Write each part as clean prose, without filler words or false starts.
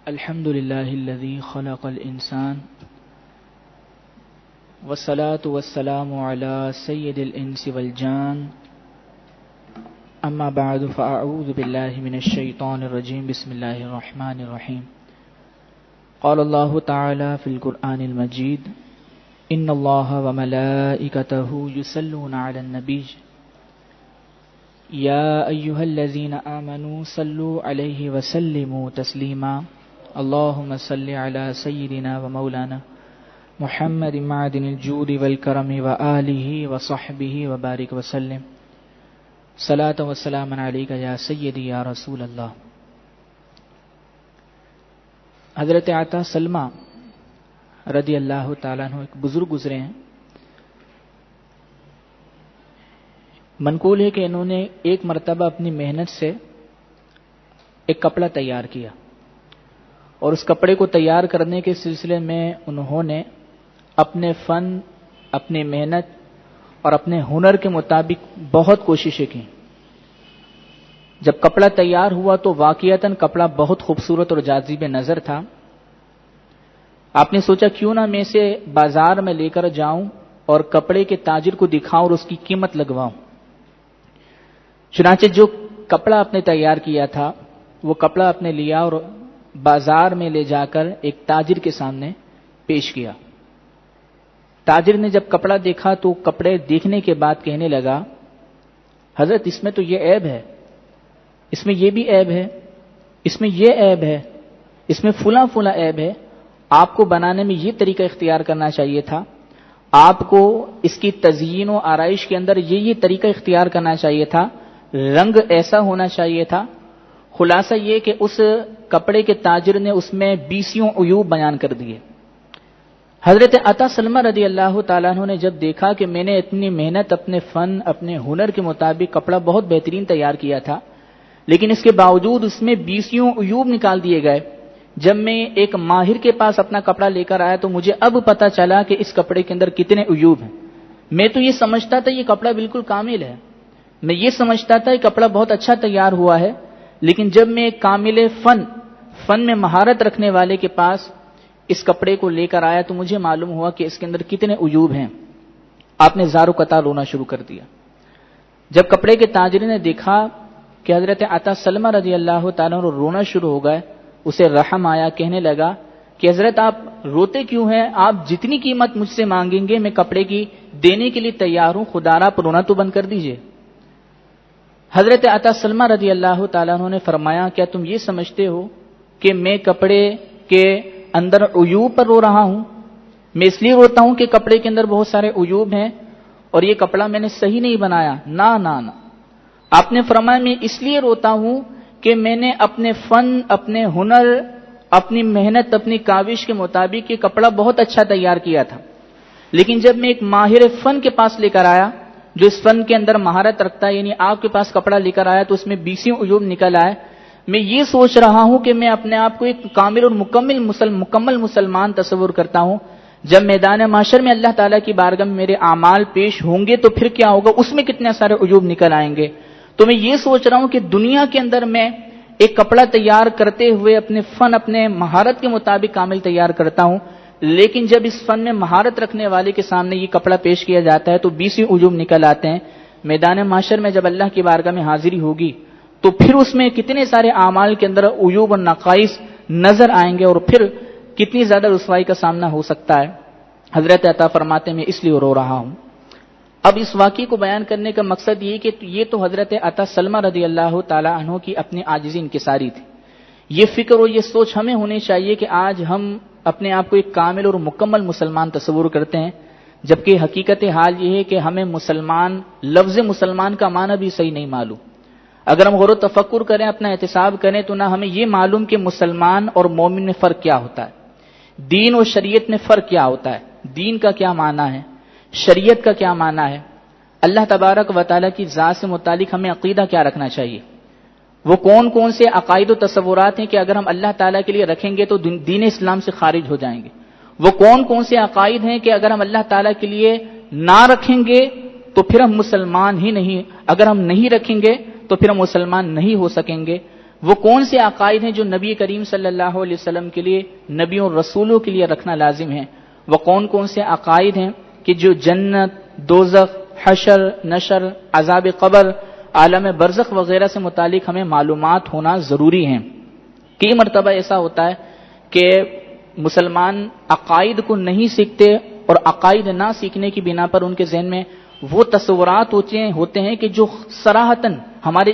الحمد لله الذي خلق الإنسان والصلاة والسلام على سيد الإنس والجان أما بعد فأعوذ بالله من الشيطان الرجيم بسم الله الرحمن الرحيم قال الله تعالى في القرآن المجيد إن الله وملائكته يصلون على النبي يا أيها الذين آمنوا صلوا عليه وسلموا تسليما اللهم صل على سيدنا ومولانا محمد معدن الجود والكرم وآله وصحبه وبارك وسلم صلاة والسلام عليك يا سيدي يا رسول اللہ. حضرت عطا سلمہ رضی اللہ تعالیٰ عنہ ایک بزرگ گزرے ہیں. منقول ہے کہ انہوں نے ایک مرتبہ اپنی محنت سے ایک کپڑا تیار کیا اور اس کپڑے کو تیار کرنے کے سلسلے میں انہوں نے اپنے فن، اپنی محنت اور اپنے ہنر کے مطابق بہت کوششیں کی. جب کپڑا تیار ہوا تو واقعتاً کپڑا بہت خوبصورت اور جاذب نظر تھا. آپ نے سوچا کیوں نہ میں اسے بازار میں لے کر جاؤں اور کپڑے کے تاجر کو دکھاؤں اور اس کی قیمت لگواؤں. چنانچہ جو کپڑا آپ نے تیار کیا تھا وہ کپڑا آپ نے لیا اور بازار میں لے جا کر ایک تاجر کے سامنے پیش کیا. تاجر نے جب کپڑا دیکھا تو کپڑے دیکھنے کے بعد کہنے لگا، حضرت اس میں تو یہ عیب ہے، اس میں یہ بھی عیب ہے، اس میں یہ عیب ہے، اس میں فلاں فلاں عیب ہے. آپ کو بنانے میں یہ طریقہ اختیار کرنا چاہیے تھا، آپ کو اس کی تزئین و آرائش کے اندر یہ طریقہ اختیار کرنا چاہیے تھا، رنگ ایسا ہونا چاہیے تھا. خلاصہ یہ کہ اس کپڑے کے تاجر نے اس میں 20 عیوب بیان کر دیے. حضرت عطا سلمہ رضی اللہ تعالیٰ عنہ نے جب دیکھا کہ میں نے اتنی محنت، اپنے فن، اپنے ہنر کے مطابق کپڑا بہت بہترین تیار کیا تھا، لیکن اس کے باوجود اس میں 20 عیوب نکال دیے گئے. جب میں ایک ماہر کے پاس اپنا کپڑا لے کر آیا تو مجھے اب پتا چلا کہ اس کپڑے کے اندر کتنے عیوب ہیں. میں تو یہ سمجھتا تھا یہ کپڑا بالکل کامل ہے، میں یہ سمجھتا تھا یہ کپڑا بہت اچھا تیار ہوا ہے، لیکن جب میں ایک کامل فن میں مہارت رکھنے والے کے پاس اس کپڑے کو لے کر آیا تو مجھے معلوم ہوا کہ اس کے اندر کتنے عیوب ہیں. آپ نے زار و قطار رونا شروع کر دیا. جب کپڑے کے تاجر نے دیکھا کہ حضرت عطا سلمہ رضی اللہ تعالیٰ عنہ رونا شروع ہو گئے، اسے رحم آیا. کہنے لگا کہ حضرت آپ روتے کیوں ہیں؟ آپ جتنی قیمت مجھ سے مانگیں گے میں کپڑے کی دینے کے لیے تیار ہوں، خدا را آپ رونا تو بند کر دیجئے. حضرت عطا سلمہ رضی اللہ تعالیٰ عنہ نے فرمایا، کیا تم یہ سمجھتے ہو کہ میں کپڑے کے اندر عیوب پر رو رہا ہوں؟ میں اس لیے روتا ہوں کہ کپڑے کے اندر بہت سارے عیوب ہیں اور یہ کپڑا میں نے صحیح نہیں بنایا. نہ نہ نہ، آپ نے فرمایا میں اس لیے روتا ہوں کہ میں نے اپنے فن، اپنے ہنر، اپنی محنت، اپنی کاوش کے مطابق یہ کپڑا بہت اچھا تیار کیا تھا، لیکن جب میں ایک ماہر فن کے پاس لے کر آیا جو اس فن کے اندر مہارت رکھتا ہے، یعنی آپ کے پاس کپڑا لے کر آیا تو اس میں 20 عیوب نکل آئے. میں یہ سوچ رہا ہوں کہ میں اپنے آپ کو ایک کامل اور مکمل مسلمان تصور کرتا ہوں. جب میدان محشر میں اللہ تعالیٰ کی بارگاہ میں میرے اعمال پیش ہوں گے تو پھر کیا ہوگا؟ اس میں کتنے سارے عیوب نکل آئیں گے. تو میں یہ سوچ رہا ہوں کہ دنیا کے اندر میں ایک کپڑا تیار کرتے ہوئے اپنے فن، اپنے مہارت کے مطابق کامل تیار کرتا ہوں، لیکن جب اس فن میں مہارت رکھنے والے کے سامنے یہ کپڑا پیش کیا جاتا ہے تو 20 عیوب نکل آتے ہیں. میدان محشر میں جب اللہ کی بارگاہ میں حاضری ہوگی تو پھر اس میں کتنے سارے اعمال کے اندر عیوب اور نقائص نظر آئیں گے اور پھر کتنی زیادہ رسوائی کا سامنا ہو سکتا ہے. حضرت عطا فرماتے ہیں میں اس لیے رو رہا ہوں. اب اس واقعے کو بیان کرنے کا مقصد یہ کہ یہ تو حضرت عطا سلمہ رضی اللہ تعالی عنہ کی اپنی عاجزی انکساری تھی. یہ فکر اور یہ سوچ ہمیں ہونی چاہیے کہ آج ہم اپنے آپ کو ایک کامل اور مکمل مسلمان تصور کرتے ہیں، جبکہ حقیقت حال یہ ہے کہ ہمیں مسلمان، لفظ مسلمان کا معنی بھی صحیح نہیں معلوم. اگر ہم غور و تفکر کریں، اپنا احتساب کریں تو نہ ہمیں یہ معلوم کہ مسلمان اور مومن میں فرق کیا ہوتا ہے، دین اور شریعت میں فرق کیا ہوتا ہے، دین کا کیا معنی ہے، شریعت کا کیا معنی ہے، اللہ تبارک و تعالیٰ کی ذات سے متعلق ہمیں عقیدہ کیا رکھنا چاہیے. وہ کون کون سے عقائد و تصورات ہیں کہ اگر ہم اللہ تعالیٰ کے لیے رکھیں گے تو دین اسلام سے خارج ہو جائیں گے. وہ کون کون سے عقائد ہیں کہ اگر ہم اللہ تعالیٰ کے لیے نہ رکھیں گے تو پھر ہم مسلمان ہی نہیں، اگر ہم نہیں رکھیں گے تو پھر ہم مسلمان نہیں ہو سکیں گے. وہ کون سے عقائد ہیں جو نبی کریم صلی اللہ علیہ وسلم کے لیے، نبیوں اور رسولوں کے لیے رکھنا لازم ہے، وہ کون کون سے عقائد ہیں کہ جو جنت، دوزخ، حشر، نشر، عذاب قبر، عالم برزخ وغیرہ سے متعلق ہمیں معلومات ہونا ضروری ہیں۔ کئی مرتبہ ایسا ہوتا ہے کہ مسلمان عقائد کو نہیں سیکھتے، اور عقائد نہ سیکھنے کی بنا پر ان کے ذہن میں وہ تصورات ہوتے ہیں کہ جو صراحتاً ہمارے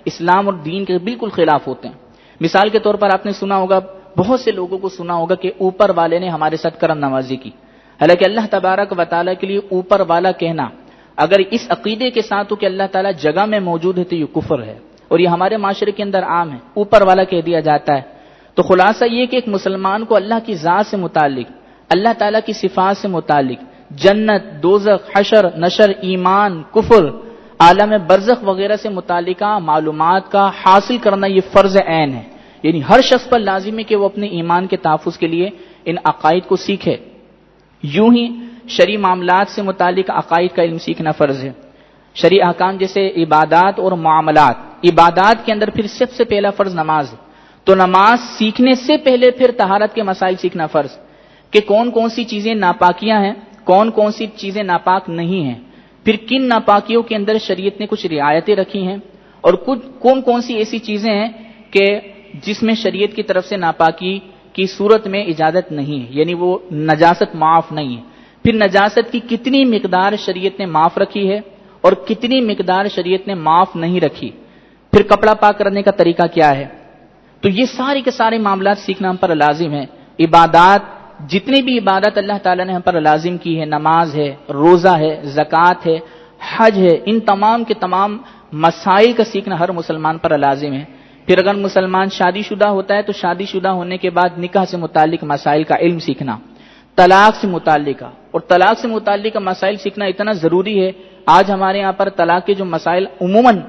اسلام اور دین کے بالکل خلاف ہوتے ہیں۔ مثال کے طور پر آپ نے سنا ہوگا، بہت سے لوگوں کو سنا ہوگا کہ اوپر والے نے ہمارے ساتھ کرم نوازی کی، حالانکہ اللہ تبارک و تعالیٰ کے لیے اوپر والا کہنا اگر اس عقیدے کے ساتھ ہو کہ اللہ تعالیٰ جگہ میں موجود ہے تو یہ کفر ہے، اور یہ ہمارے معاشرے کے اندر عام ہے، اوپر والا کہہ دیا جاتا ہے۔ تو خلاصہ یہ کہ ایک مسلمان کو اللہ کی ذات سے متعلق، اللہ تعالیٰ کی صفات سے متعلق، جنت، دوزخ، حشر، نشر، ایمان، کفر، عالم برزخ وغیرہ سے متعلقہ معلومات کا حاصل کرنا یہ فرض عین ہے، یعنی ہر شخص پر لازم ہے کہ وہ اپنے ایمان کے تحفظ کے لیے ان عقائد کو سیکھے۔ یوں ہی شرعی معاملات سے متعلق عقائد کا علم سیکھنا فرض ہے۔ شرعی احکام جیسے عبادات اور معاملات، عبادات کے اندر پھر سب سے پہلا فرض نماز ہے، تو نماز سیکھنے سے پہلے پھر طہارت کے مسائل سیکھنا فرض، کہ کون کون سی چیزیں ناپاکیاں ہیں، کون کون سی چیزیں ناپاک نہیں ہیں، پھر کن ناپاکیوں کے اندر شریعت نے کچھ رعایتیں رکھی ہیں، اور کون کون سی ایسی چیزیں ہیں کہ جس میں شریعت کی طرف سے ناپاکی کی صورت میں اجازت نہیں ہے، یعنی وہ نجاست معاف نہیں ہے، پھر نجاست کی کتنی مقدار شریعت نے معاف رکھی ہے اور کتنی مقدار شریعت نے معاف نہیں رکھی، پھر کپڑا پاک کرنے کا طریقہ کیا ہے۔ تو یہ سارے کے سارے معاملات سیکھنا ہم پر لازم ہے۔ عبادات، جتنی بھی عبادت اللہ تعالیٰ نے ہم پر لازم کی ہے، نماز ہے، روزہ ہے، زکوٰۃ ہے، حج ہے، ان تمام کے تمام مسائل کا سیکھنا ہر مسلمان پر لازم ہے۔ پھر اگر مسلمان شادی شدہ ہوتا ہے تو شادی شدہ ہونے کے بعد نکاح سے متعلق مسائل کا علم سیکھنا، طلاق سے متعلق، اور طلاق سے متعلق مسائل سیکھنا اتنا ضروری ہے۔ آج ہمارے یہاں پر طلاق کے جو مسائل عموماً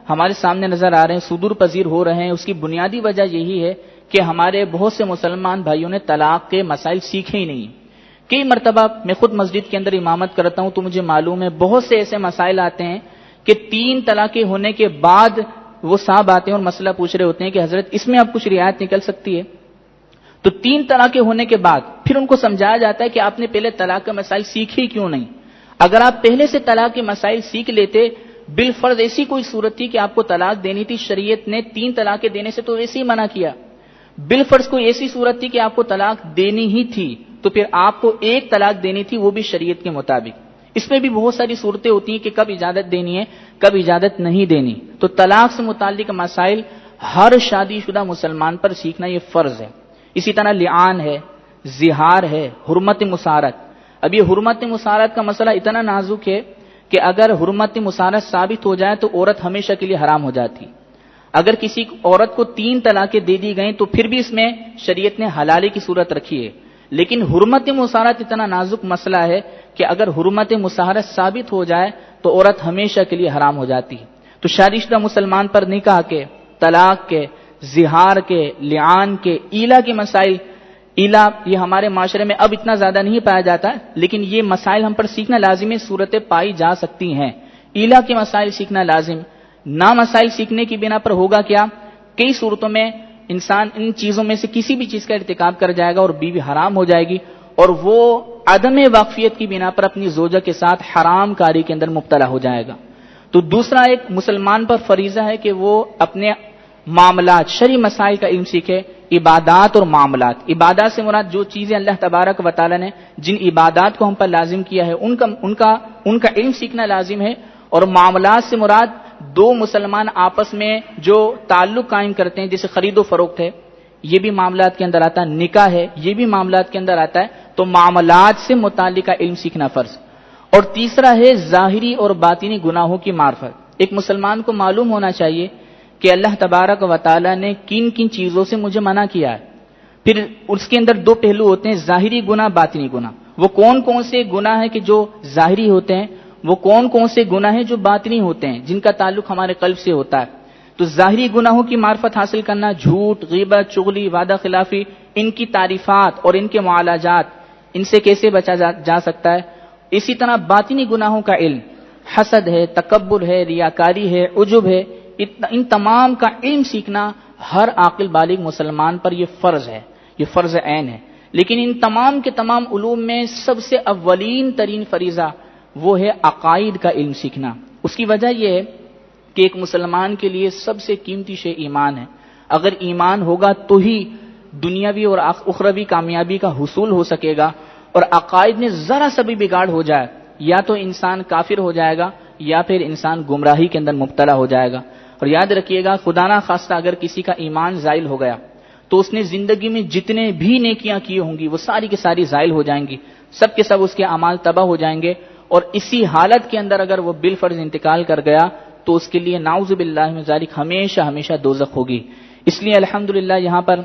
ہمارے سامنے نظر آ رہے ہیں، صدور پذیر ہو رہے ہیں، اس کی بنیادی وجہ یہی ہے کہ ہمارے بہت سے مسلمان بھائیوں نے طلاق کے مسائل سیکھے ہی نہیں۔ کئی مرتبہ میں خود مسجد کے اندر امامت کرتا ہوں تو مجھے معلوم ہے بہت سے ایسے مسائل آتے ہیں کہ 3 طلاقیں ہونے کے بعد وہ صاحب آتے ہیں اور مسئلہ پوچھ رہے ہوتے ہیں کہ حضرت اس میں اب کچھ رعایت نکل سکتی ہے۔ تو 3 طلاقیں ہونے کے بعد پھر ان کو سمجھایا جاتا ہے کہ آپ نے پہلے طلاق کے مسائل سیکھے کیوں نہیں؟ اگر آپ پہلے سے طلاق کے مسائل سیکھ لیتے، بالفرض ایسی کوئی صورت تھی کہ آپ کو طلاق دینی تھی، شریعت نے 3 طلاقیں دینے سے تو ویسے ہی منع کیا، بالفرض کوئی ایسی صورت تھی کہ آپ کو طلاق دینی ہی تھی تو پھر آپ کو 1 طلاق دینی تھی، وہ بھی شریعت کے مطابق۔ اس میں بھی بہت ساری صورتیں ہوتی ہیں کہ کب اجازت دینی ہے، کب اجازت نہیں دینی۔ تو طلاق سے متعلق مسائل ہر شادی شدہ مسلمان پر سیکھنا یہ فرض ہے۔ اسی طرح لعان ہے، زہار ہے، حرمت مسارت۔ اب یہ حرمت مسارت کا مسئلہ اتنا نازک ہے کہ اگر حرمت مسارت ثابت ہو جائے تو عورت ہمیشہ کے لیے حرام ہو جاتی۔ اگر کسی عورت کو 3 طلاقیں دے دی گئیں تو پھر بھی اس میں شریعت نے حلالے کی صورت رکھی ہے، لیکن حرمت مسارت اتنا نازک مسئلہ ہے کہ اگر حرمت مسارت ثابت ہو جائے تو عورت ہمیشہ کے لیے حرام ہو جاتی ہے۔ تو شادی شدہ مسلمان پر نکاح کے، طلاق کے، زہار کے، لعان کے، ایلا کے مسائل، ایلا یہ ہمارے معاشرے میں اب اتنا زیادہ نہیں پایا جاتا ہے، لیکن یہ مسائل ہم پر سیکھنا لازم ہے، صورتیں پائی جا سکتی ہیں۔ ایلا کے مسائل سیکھنا لازم، نہ مسائل سیکھنے کی بنا پر ہوگا کیا، کئی صورتوں میں انسان ان چیزوں میں سے کسی بھی چیز کا ارتکاب کر جائے گا اور بیوی حرام ہو جائے گی، اور وہ عدم واقفیت کی بنا پر اپنی زوجہ کے ساتھ حرام کاری کے اندر مبتلا ہو جائے گا۔ تو دوسرا ایک مسلمان پر فریضہ ہے کہ وہ اپنے معاملات، شرعی مسائل کا علم سیکھے، عبادات اور معاملات۔ عبادات سے مراد جو چیزیں اللہ تبارک و تعالی نے جن عبادات کو ہم پر لازم کیا ہے ان کا علم سیکھنا لازم ہے، اور معاملات سے مراد 2 مسلمان آپس میں جو تعلق قائم کرتے ہیں، جیسے خرید و فروخت ہے، یہ بھی معاملات کے اندر آتا ہے، نکاح ہے، یہ بھی معاملات کے اندر آتا ہے، تو معاملات سے متعلقہ علم سیکھنا فرض۔ اور تیسرا ہے ظاہری اور باطنی گناہوں کی معرفت۔ ایک مسلمان کو معلوم ہونا چاہیے کہ اللہ تبارک و تعالی نے کن کن چیزوں سے مجھے منع کیا ہے۔ پھر اس کے اندر 2 پہلو ہوتے ہیں، ظاہری گناہ، باطنی گناہ۔ وہ کون کون سے گناہ ہیں کہ جو ظاہری ہوتے ہیں، وہ کون کون سے گناہ ہیں جو باطنی ہوتے ہیں، جن کا تعلق ہمارے قلب سے ہوتا ہے۔ تو ظاہری گناہوں کی معرفت حاصل کرنا، جھوٹ، غیبت، چغلی، وعدہ خلافی، ان کی تعریفات اور ان کے معالجات، ان سے کیسے بچا جا سکتا ہے۔ اسی طرح باطنی گناہوں کا علم، حسد ہے، تکبر ہے، ریاکاری ہے، عجب ہے، ان تمام کا علم سیکھنا ہر عاقل بالغ مسلمان پر یہ فرض ہے، یہ فرض عین ہے. لیکن ان تمام کے تمام علوم میں سب سے اولین ترین فریضہ وہ ہے عقائد کا علم سیکھنا. اس کی وجہ یہ ہے کہ ایک مسلمان کے لیے سب سے قیمتی شے ایمان ہے. اگر ایمان ہوگا تو ہی دنیاوی اور اخروی کامیابی کا حصول ہو سکے گا. اور عقائد میں ذرا سا بھی بگاڑ ہو جائے یا تو انسان کافر ہو جائے گا یا پھر انسان گمراہی کے اندر مبتلا ہو جائے گا. اور یاد رکھیے گا، خدا نہ خواستہ اگر کسی کا ایمان زائل ہو گیا تو اس نے زندگی میں جتنے بھی نیکیاں کی ہوں گی وہ ساری کی ساری زائل ہو جائیں گی، سب کے سب اس کے اعمال تباہ ہو جائیں گے. اور اسی حالت کے اندر اگر وہ بالفرض انتقال کر گیا تو اس کے لیے نعوذ باللہ من ذالک ہمیشہ ہمیشہ دوزخ ہوگی. اس لیے الحمدللہ یہاں پر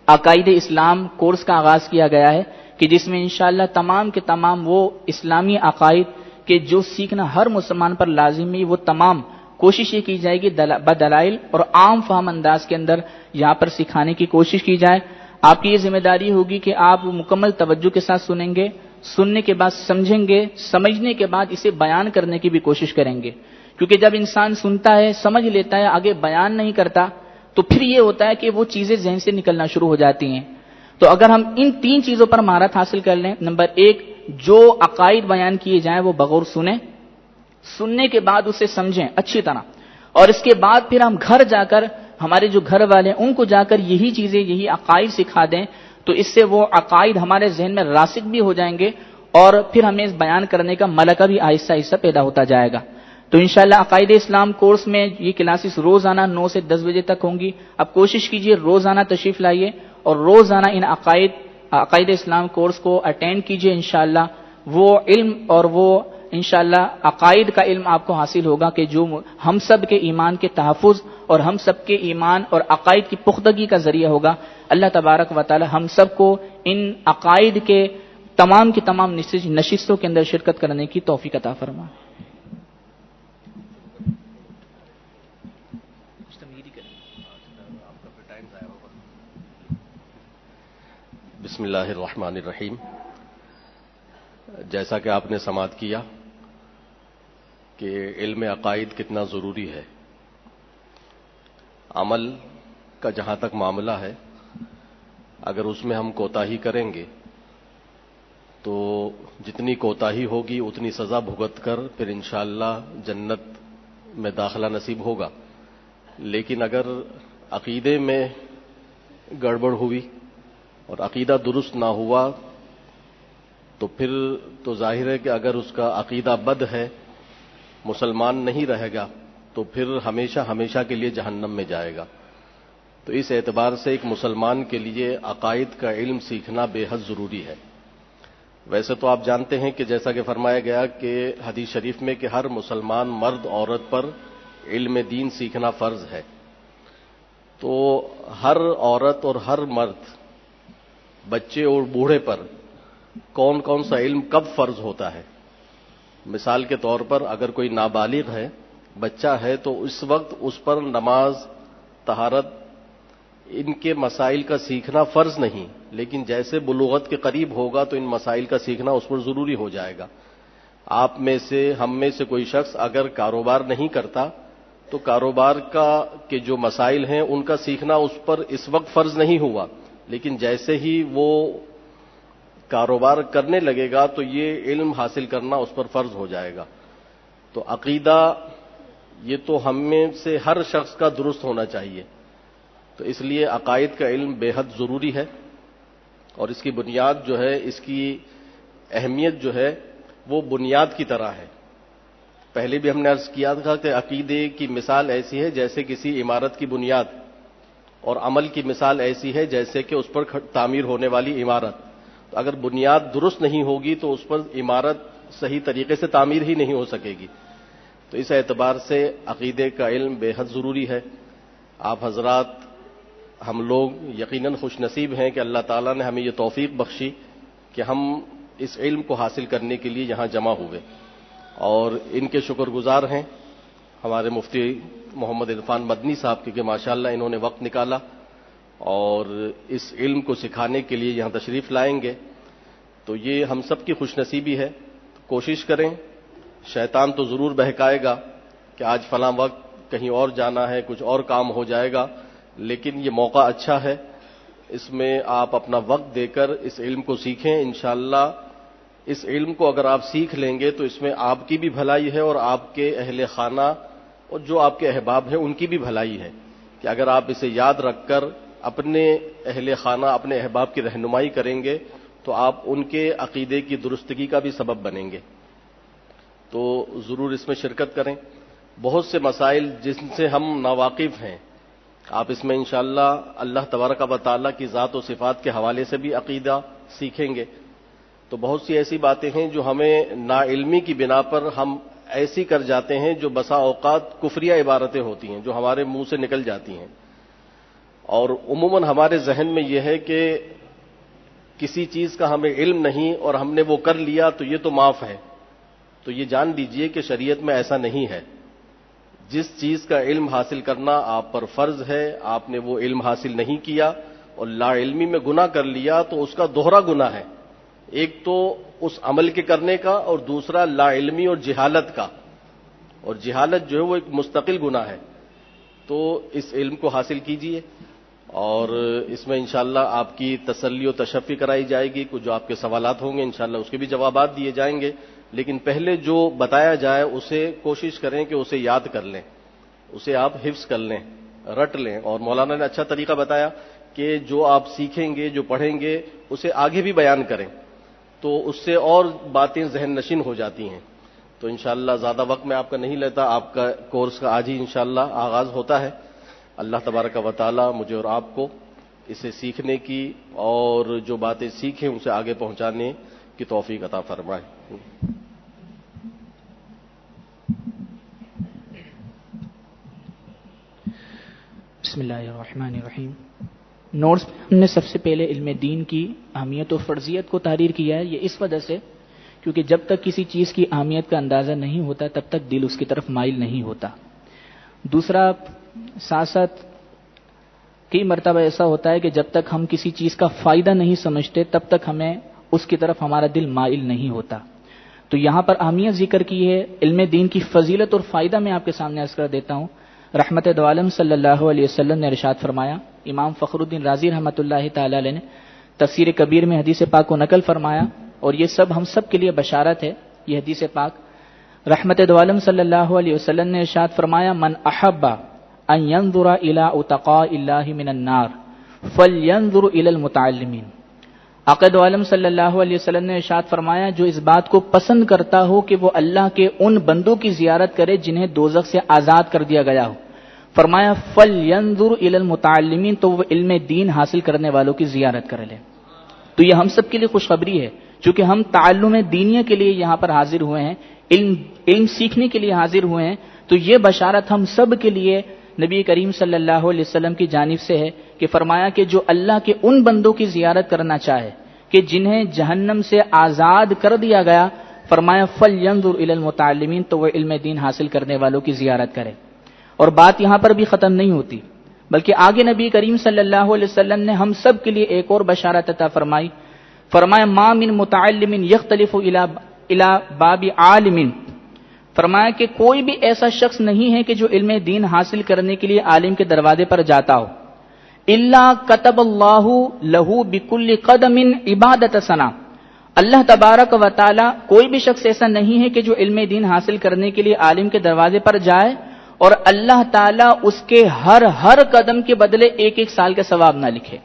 عقائد اسلام کورس کا آغاز کیا گیا ہے کہ جس میں انشاءاللہ تمام کے تمام وہ اسلامی عقائد کہ جو سیکھنا ہر مسلمان پر لازمی، وہ تمام کوشش یہ کی جائے گی بدلائل اور عام فہم انداز کے اندر یہاں پر سکھانے کی کوشش کی جائے. آپ کی یہ ذمہ داری ہوگی کہ آپ مکمل توجہ کے ساتھ سنیں گے، سننے کے بعد سمجھیں گے، سمجھنے کے بعد اسے بیان کرنے کی بھی کوشش کریں گے. کیونکہ جب انسان سنتا ہے، سمجھ لیتا ہے، آگے بیان نہیں کرتا تو پھر یہ ہوتا ہے کہ وہ چیزیں ذہن سے نکلنا شروع ہو جاتی ہیں. تو اگر ہم ان تین چیزوں پر مہارت حاصل کر لیں، نمبر ایک، جو عقائد بیان کیے جائیں وہ بغور سنیں، سننے کے بعد اسے سمجھیں اچھی طرح، اور اس کے بعد پھر ہم گھر جا کر ہمارے جو گھر والے ہیں ان کو جا کر یہی چیزیں، یہی عقائد سکھا دیں، تو اس سے وہ عقائد ہمارے ذہن میں راسخ بھی ہو جائیں گے اور پھر ہمیں اس بیان کرنے کا ملکہ بھی آہستہ آہستہ پیدا ہوتا جائے گا. تو انشاءاللہ عقائد اسلام کورس میں یہ کلاسز روزانہ 9 سے 10 بجے تک ہوں گی. اب کوشش کیجئے روزانہ تشریف لائیے اور روزانہ ان عقائد اسلام کورس کو اٹینڈ کیجئے. انشاءاللہ وہ علم اور وہ انشاءاللہ عقائد کا علم آپ کو حاصل ہوگا کہ جو ہم سب کے ایمان کے تحفظ اور ہم سب کے ایمان اور عقائد کی پختگی کا ذریعہ ہوگا. اللہ تبارک و تعالی ہم سب کو ان عقائد کے تمام کی تمام نشستوں کے اندر شرکت کرنے کی توفیق عطا فرمائے. بسم اللہ الرحمن الرحیم. جیسا کہ آپ نے سماعت کیا کہ علم عقائد کتنا ضروری ہے. عمل کا جہاں تک معاملہ ہے، اگر اس میں ہم کوتاہی کریں گے تو جتنی کوتاہی ہوگی اتنی سزا بھگت کر پھر انشاءاللہ جنت میں داخلہ نصیب ہوگا. لیکن اگر عقیدے میں گڑبڑ ہوئی اور عقیدہ درست نہ ہوا تو پھر تو ظاہر ہے کہ اگر اس کا عقیدہ بد ہے، مسلمان نہیں رہے گا تو پھر ہمیشہ ہمیشہ کے لیے جہنم میں جائے گا. تو اس اعتبار سے ایک مسلمان کے لیے عقائد کا علم سیکھنا بے حد ضروری ہے. ویسے تو آپ جانتے ہیں کہ جیسا کہ فرمایا گیا کہ حدیث شریف میں کہ ہر مسلمان مرد عورت پر علم دین سیکھنا فرض ہے. تو ہر عورت اور ہر مرد، بچے اور بوڑھے پر کون کون سا علم کب فرض ہوتا ہے؟ مثال کے طور پر اگر کوئی نابالغ ہے، بچہ ہے، تو اس وقت اس پر نماز، طہارت، ان کے مسائل کا سیکھنا فرض نہیں. لیکن جیسے بلوغت کے قریب ہوگا تو ان مسائل کا سیکھنا اس پر ضروری ہو جائے گا. آپ میں سے، ہم میں سے کوئی شخص اگر کاروبار نہیں کرتا تو کاروبار کے جو مسائل ہیں ان کا سیکھنا اس پر اس وقت فرض نہیں ہوا، لیکن جیسے ہی وہ کاروبار کرنے لگے گا تو یہ علم حاصل کرنا اس پر فرض ہو جائے گا. تو عقیدہ یہ تو ہم میں سے ہر شخص کا درست ہونا چاہیے. تو اس لیے عقائد کا علم بے حد ضروری ہے اور اس کی بنیاد جو ہے، اس کی اہمیت جو ہے وہ بنیاد کی طرح ہے. پہلے بھی ہم نے عرض کیا تھا کہ عقیدے کی مثال ایسی ہے جیسے کسی عمارت کی بنیاد، اور عمل کی مثال ایسی ہے جیسے کہ اس پر تعمیر ہونے والی عمارت. تو اگر بنیاد درست نہیں ہوگی تو اس پر عمارت صحیح طریقے سے تعمیر ہی نہیں ہو سکے گی. تو اس اعتبار سے عقیدے کا علم بے حد ضروری ہے. آپ حضرات، ہم لوگ یقیناً خوش نصیب ہیں کہ اللہ تعالیٰ نے ہمیں یہ توفیق بخشی کہ ہم اس علم کو حاصل کرنے کے لیے یہاں جمع ہوئے، اور ان کے شکر گزار ہیں ہمارے مفتی محمد عرفان مدنی صاحب کی کہ ماشاءاللہ انہوں نے وقت نکالا اور اس علم کو سکھانے کے لیے یہاں تشریف لائیں گے. تو یہ ہم سب کی خوش نصیبی ہے. کوشش کریں، شیطان تو ضرور بہکائے گا کہ آج فلاں وقت کہیں اور جانا ہے، کچھ اور کام ہو جائے گا، لیکن یہ موقع اچھا ہے، اس میں آپ اپنا وقت دے کر اس علم کو سیکھیں. انشاءاللہ اس علم کو اگر آپ سیکھ لیں گے تو اس میں آپ کی بھی بھلائی ہے اور آپ کے اہل خانہ اور جو آپ کے احباب ہیں ان کی بھی بھلائی ہے، کہ اگر آپ اسے یاد رکھ کر اپنے اہل خانہ اپنے احباب کی رہنمائی کریں گے تو آپ ان کے عقیدے کی درستگی کا بھی سبب بنیں گے. تو ضرور اس میں شرکت کریں. بہت سے مسائل جن سے ہم ناواقف ہیں، آپ اس میں انشاءاللہ اللہ تبارک و تعالیٰ کی ذات و صفات کے حوالے سے بھی عقیدہ سیکھیں گے. تو بہت سی ایسی باتیں ہیں جو ہمیں ناعلمی کی بنا پر ہم ایسی کر جاتے ہیں جو بسا اوقات کفریہ عبارتیں ہوتی ہیں جو ہمارے منہ سے نکل جاتی ہیں. اور عموماً ہمارے ذہن میں یہ ہے کہ کسی چیز کا ہمیں علم نہیں اور ہم نے وہ کر لیا تو یہ تو معاف ہے. تو یہ جان لیجئے کہ شریعت میں ایسا نہیں ہے. جس چیز کا علم حاصل کرنا آپ پر فرض ہے، آپ نے وہ علم حاصل نہیں کیا اور لا علمی میں گناہ کر لیا تو اس کا دوہرا گناہ ہے. ایک تو اس عمل کے کرنے کا اور دوسرا لا علمی اور جہالت کا. اور جہالت جو ہے وہ ایک مستقل گناہ ہے. تو اس علم کو حاصل کیجئے اور اس میں انشاءاللہ آپ کی تسلی و تشفی کرائی جائے گی. کچھ جو آپ کے سوالات ہوں گے انشاءاللہ اس کے بھی جوابات دیے جائیں گے. لیکن پہلے جو بتایا جائے اسے کوشش کریں کہ اسے یاد کر لیں، اسے آپ حفظ کر لیں، رٹ لیں. اور مولانا نے اچھا طریقہ بتایا کہ جو آپ سیکھیں گے جو پڑھیں گے اسے آگے بھی بیان کریں تو اس سے اور باتیں ذہن نشین ہو جاتی ہیں. تو انشاءاللہ زیادہ وقت میں آپ کا نہیں لیتا، آپ کا کورس کا آج ہی انشاءاللہ آغاز ہوتا ہے. اللہ تبارک و تعالی مجھے اور آپ کو اسے سیکھنے کی اور جو باتیں سیکھیں اسے آگے پہنچانے کی توفیق عطا فرمائے. بسم اللہ الرحمن الرحیم. نوٹس میں ہم نے سب سے پہلے علم دین کی اہمیت و فرضیت کو تحریر کیا ہے. یہ اس وجہ سے کیونکہ جب تک کسی چیز کی اہمیت کا اندازہ نہیں ہوتا تب تک دل اس کی طرف مائل نہیں ہوتا. دوسرا، ساتھ ساتھ کئی مرتبہ ایسا ہوتا ہے کہ جب تک ہم کسی چیز کا فائدہ نہیں سمجھتے تب تک ہمیں اس کی طرف ہمارا دل مائل نہیں ہوتا. تو یہاں پر اہمیت ذکر کی ہے. علم دین کی فضیلت اور فائدہ میں آپ کے سامنے عرض کر دیتا ہوں. رحمت دو عالم صلی اللہ علیہ وسلم نے ارشاد فرمایا، امام فخر الدین رازی رحمۃ اللہ تعالی علیہ نے تفسیر کبیر میں حدیث پاک کو نقل فرمایا اور یہ سب ہم سب کے لیے بشارت ہے. یہ حدیث پاک رحمت دو عالم صلی اللہ علیہ وسلم نے ارشاد فرمایا، من احب ان ينظر الى اتقاء الله من النار فلينظر الى المتعلمین. آقا دو عالم صلی اللہ علیہ وسلم نے ارشاد فرمایا، جو اس بات کو پسند کرتا ہو کہ وہ اللہ کے ان بندوں کی زیارت کرے جنہیں دوزخ سے آزاد کر دیا گیا ہو، فرمایا فَلْيَنْظُرْ إِلَى الْمُتَعَلِّمِينَ، تو وہ علم دین حاصل کرنے والوں کی زیارت کر لے. تو یہ ہم سب کے لیے خوشخبری ہے چونکہ ہم تعلم دینیہ کے لیے یہاں پر حاضر ہوئے ہیں، علم سیکھنے کے لیے حاضر ہوئے ہیں. تو یہ بشارت ہم سب کے لیے نبی کریم صلی اللہ علیہ وسلم کی جانب سے ہے کہ فرمایا کہ جو اللہ کے ان بندوں کی زیارت کرنا چاہے کہ جنہیں جہنم سے آزاد کر دیا گیا، فرمایا فَلْيَنْظُرْ إِلَى الْمُتَعَلِّمِينَ، تو وہ علم دین حاصل کرنے والوں کی زیارت کرے. اور بات یہاں پر بھی ختم نہیں ہوتی بلکہ آگے نبی کریم صلی اللہ علیہ وسلم نے ہم سب کے لیے ایک اور بشارت عطا فرمائی. فرمایا ما من متعلم یختلف الی باب عالم، فرمایا کہ کوئی بھی ایسا شخص نہیں ہے کہ جو علم دین حاصل کرنے کے لیے عالم کے دروازے پر جاتا ہو، الا کتب اللہ لہ بکل قدم عبادت سنہ. اللہ تبارک و تعالی کوئی بھی شخص ایسا نہیں ہے کہ جو علم دین حاصل کرنے کے لیے عالم کے دروازے پر جائے اور اللہ تعالیٰ اس کے ہر قدم کے بدلے ایک ایک سال کا ثواب نہ لکھے.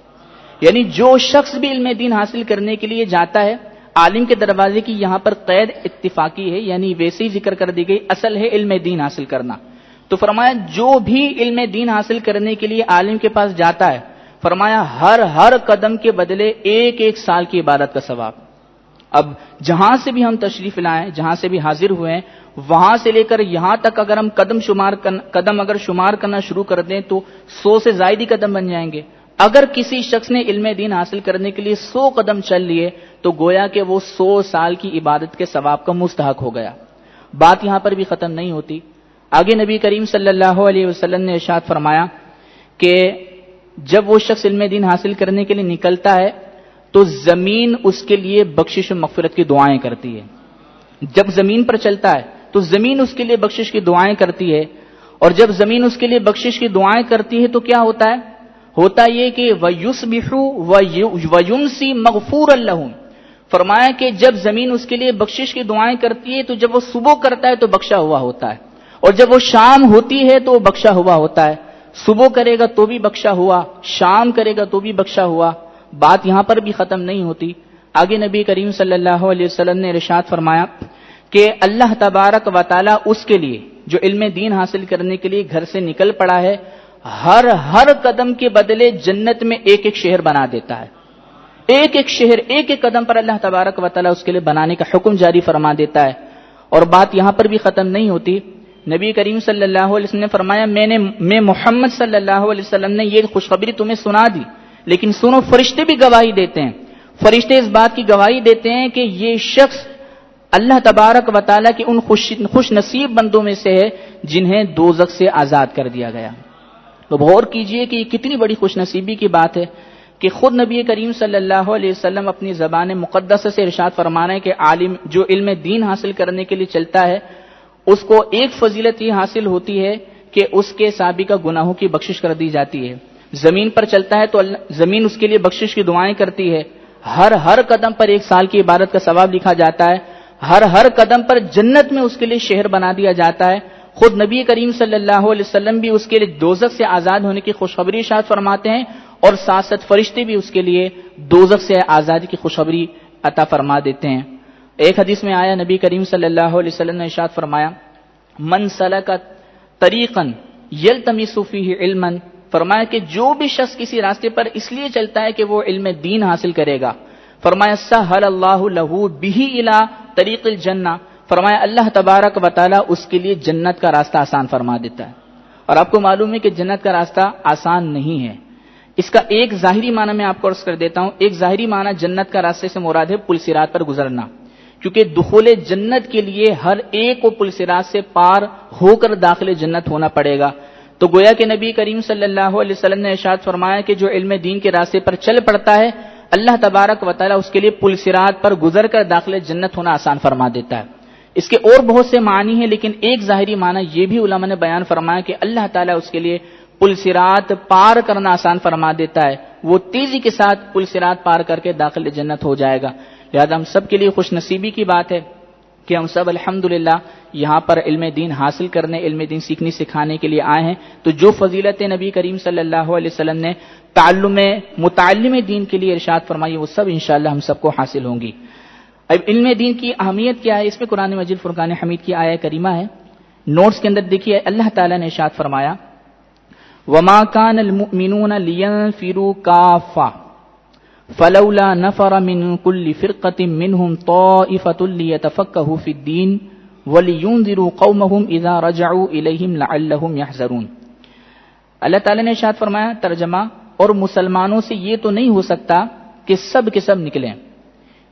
یعنی جو شخص بھی علم دین حاصل کرنے کے لیے جاتا ہے، عالم کے دروازے کی یہاں پر قید اتفاقی ہے، یعنی ویسے ہی ذکر کر دی گئی، اصل ہے علم دین حاصل کرنا. تو فرمایا جو بھی علم دین حاصل کرنے کے لیے عالم کے پاس جاتا ہے، فرمایا ہر قدم کے بدلے ایک ایک سال کی عبادت کا ثواب. اب جہاں سے بھی ہم تشریف لائیں، جہاں سے بھی حاضر ہوئے ہیں، وہاں سے لے کر یہاں تک اگر ہم قدم اگر شمار کرنا شروع کر دیں تو 100 سے زائد ہی قدم بن جائیں گے. اگر کسی شخص نے علم دین حاصل کرنے کے لیے 100 قدم چل لیے تو گویا کہ وہ 100 سال کی عبادت کے ثواب کا مستحق ہو گیا. بات یہاں پر بھی ختم نہیں ہوتی. آگے نبی کریم صلی اللہ علیہ وسلم نے ارشاد فرمایا کہ جب وہ شخص علم دین حاصل کرنے کے لیے نکلتا ہے تو زمین اس کے لیے بخشش و مغفرت کی دعائیں کرتی ہے. جب زمین پر چلتا ہے تو زمین اس کے لیے بخشش کی دعائیں کرتی ہے، اور جب زمین اس کے لیے بخشش کی دعائیں کرتی ہے تو کیا ہوتا ہے ہوتا یہ کہ وَيُصْبِحُ وَيُمْسِي مَغْفُورًا لَهُمْ، فرمایا کہ جب زمین اس کے لیے بخشش کی دعائیں کرتی ہے تو جب وہ صبح کرتا ہے تو بخشا ہوا ہوتا ہے، اور جب وہ شام ہوتی ہے تو وہ بخشا ہوا ہوتا ہے. صبح کرے گا تو بھی بخشا ہوا، شام کرے گا تو بھی بخشا ہوا. بات یہاں پر بھی ختم نہیں ہوتی. آگے نبی کریم صلی اللہ علیہ وسلم نے ارشاد فرمایا کہ اللہ تبارک و تعالی اس کے لیے جو علم دین حاصل کرنے کے لیے گھر سے نکل پڑا ہے، ہر قدم کے بدلے جنت میں ایک ایک شہر بنا دیتا ہے. ایک ایک شہر ایک ایک قدم پر اللہ تبارک و تعالی اس کے لیے بنانے کا حکم جاری فرما دیتا ہے. اور بات یہاں پر بھی ختم نہیں ہوتی. نبی کریم صلی اللہ علیہ وسلم نے فرمایا میں محمد صلی اللہ علیہ وسلم نے یہ خوشخبری تمہیں سنا دی، لیکن سنو فرشتے بھی گواہی دیتے ہیں. فرشتے اس بات کی گواہی دیتے ہیں کہ یہ شخص اللہ تبارک و تعالیٰ کے ان خوش نصیب بندوں میں سے ہے جنہیں دوزخ سے آزاد کر دیا گیا. تو غور کیجئے کہ یہ کتنی بڑی خوش نصیبی کی بات ہے کہ خود نبی کریم صلی اللہ علیہ وسلم اپنی زبان مقدسہ سے ارشاد فرمانا ہے کہ عالم جو علم دین حاصل کرنے کے لیے چلتا ہے اس کو ایک فضیلت یہ حاصل ہوتی ہے کہ اس کے سابقہ گناہوں کی بخشش کر دی جاتی ہے. زمین پر چلتا ہے تو زمین اس کے لیے بخشش کی دعائیں کرتی ہے. ہر قدم پر 1 سال کی عبادت کا ثواب لکھا جاتا ہے. ہر قدم پر جنت میں اس کے لیے شہر بنا دیا جاتا ہے. خود نبی کریم صلی اللہ علیہ وسلم بھی اس کے لیے دوزخ سے آزاد ہونے کی خوشخبری ارشاد فرماتے ہیں، اور ساتھ ساتھ فرشتے بھی اس کے لیے دوزخ سے آزادی کی خوشخبری عطا فرما دیتے ہیں. ایک حدیث میں آیا نبی کریم صلی اللہ علیہ وسلم نے ارشاد فرمایا من سلک طریقا یلتمس فیہ علما، فرمایا کہ جو بھی شخص کسی راستے پر اس لیے چلتا ہے کہ وہ علم دین حاصل کرے گا، فرمایا سہل اللہ لہ بہ الی طریق الجنہ، فرمایا اللہ تبارک و تعالی اس کے لیے جنت کا راستہ آسان فرما دیتا ہے. اور آپ کو معلوم ہے کہ جنت کا راستہ آسان نہیں ہے. اس کا ایک ظاہری معنی میں آپ کو عرض کر دیتا ہوں. ایک ظاہری معنی جنت کا راستے سے مراد ہے پل صراط پر گزرنا، کیونکہ دخول جنت کے لیے ہر ایک کو پل صراط سے پار ہو کر داخل جنت ہونا پڑے گا. تو گویا کہ نبی کریم صلی اللہ علیہ وسلم نے ارشاد فرمایا کہ جو علم دین کے راستے پر چل پڑتا ہے اللہ تبارک و تعالی اس کے لیے پل صراط پر گزر کر داخل جنت ہونا آسان فرما دیتا ہے. اس کے اور بہت سے معنی ہیں، لیکن ایک ظاہری معنی یہ بھی علماء نے بیان فرمایا کہ اللہ تعالیٰ اس کے لیے پل صراط پار کرنا آسان فرما دیتا ہے. وہ تیزی کے ساتھ پل صراط پار کر کے داخل جنت ہو جائے گا. لہذا ہم سب کے لیے خوش نصیبی کی بات ہے کہ ہم سب الحمدللہ یہاں پر علم دین حاصل کرنے، علم دین سیکھنے سکھانے کے لیے آئے ہیں. تو جو فضیلت نبی کریم صلی اللہ علیہ وسلم نے متعلم دین کے لیے ارشاد فرمائی وہ سب انشاءاللہ ہم سب کو حاصل ہوں گی. اب علم دین کی اہمیت کیا ہے؟ اس میں قرآن مجید فرقان حمید کی آیہ کریمہ ہے. نوٹس کے اندر دیکھیے اللہ تعالیٰ نے ارشاد فرمایا وَمَا كَانَ الْمُؤْمِنُونَ لِيَنْفِرُوا كَافَّةً فَلَوْلَا نَفَرَ مِنْ كُلِّ فِرْقَةٍ مِّنْهُمْ طَائِفَةٌ لِيَتَفَقَّهُوا فِي الدِّينِ وَلِيُنذِرُوا قَوْمَهُمْ إِذَا رَجَعُوا إِلَيْهِمْ لَعَلَّهُمْ يَحْذَرُونَ. اللہ تعالیٰ نے ارشاد فرمایا ترجمہ، اور مسلمانوں سے یہ تو نہیں ہو سکتا کہ سب کے سب نکلیں،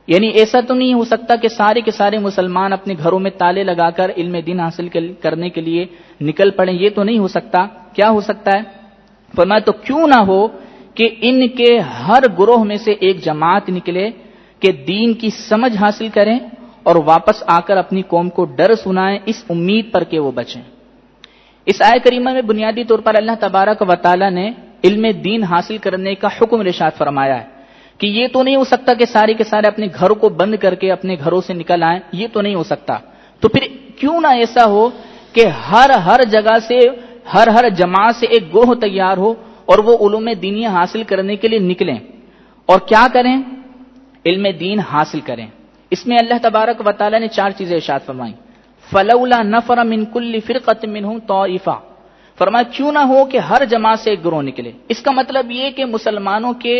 یعنی ایسا تو نہیں ہو سکتا کہ سارے مسلمان اپنے گھروں میں تالے لگا کر علم دین حاصل کرنے کے لیے نکل پڑیں. یہ تو نہیں ہو سکتا. کیا ہو سکتا ہے؟ فرمایا تو کیوں نہ ہو کہ ان کے ہر گروہ میں سے ایک جماعت نکلے کہ دین کی سمجھ حاصل کریں اور واپس آ کر اپنی قوم کو ڈر سنائیں اس امید پر کہ وہ بچیں. اس آیہ کریمہ میں بنیادی طور پر اللہ تبارک و تعالی نے علم دین حاصل کرنے کا حکم ارشاد فرمایا ہے کہ یہ تو نہیں ہو سکتا کہ سارے کے سارے اپنے گھر کو بند کر کے اپنے گھروں سے نکل آئیں. یہ تو نہیں ہو سکتا. تو پھر کیوں نہ ایسا ہو کہ ہر جگہ سے ہر جماعت سے ایک گروہ تیار ہو اور وہ علوم دینی حاصل کرنے کے لیے نکلیں اور کیا کریں؟ علم دین حاصل کریں. اس میں اللہ تبارک و تعالی نے 4 چیزیں ارشاد فرمائیں. فلولا نفر من كل فرقة منهم طائفة، فرمایا کیوں نہ ہو کہ ہر جماعت سے ایک گروہ نکلے. اس کا مطلب یہ کہ مسلمانوں کے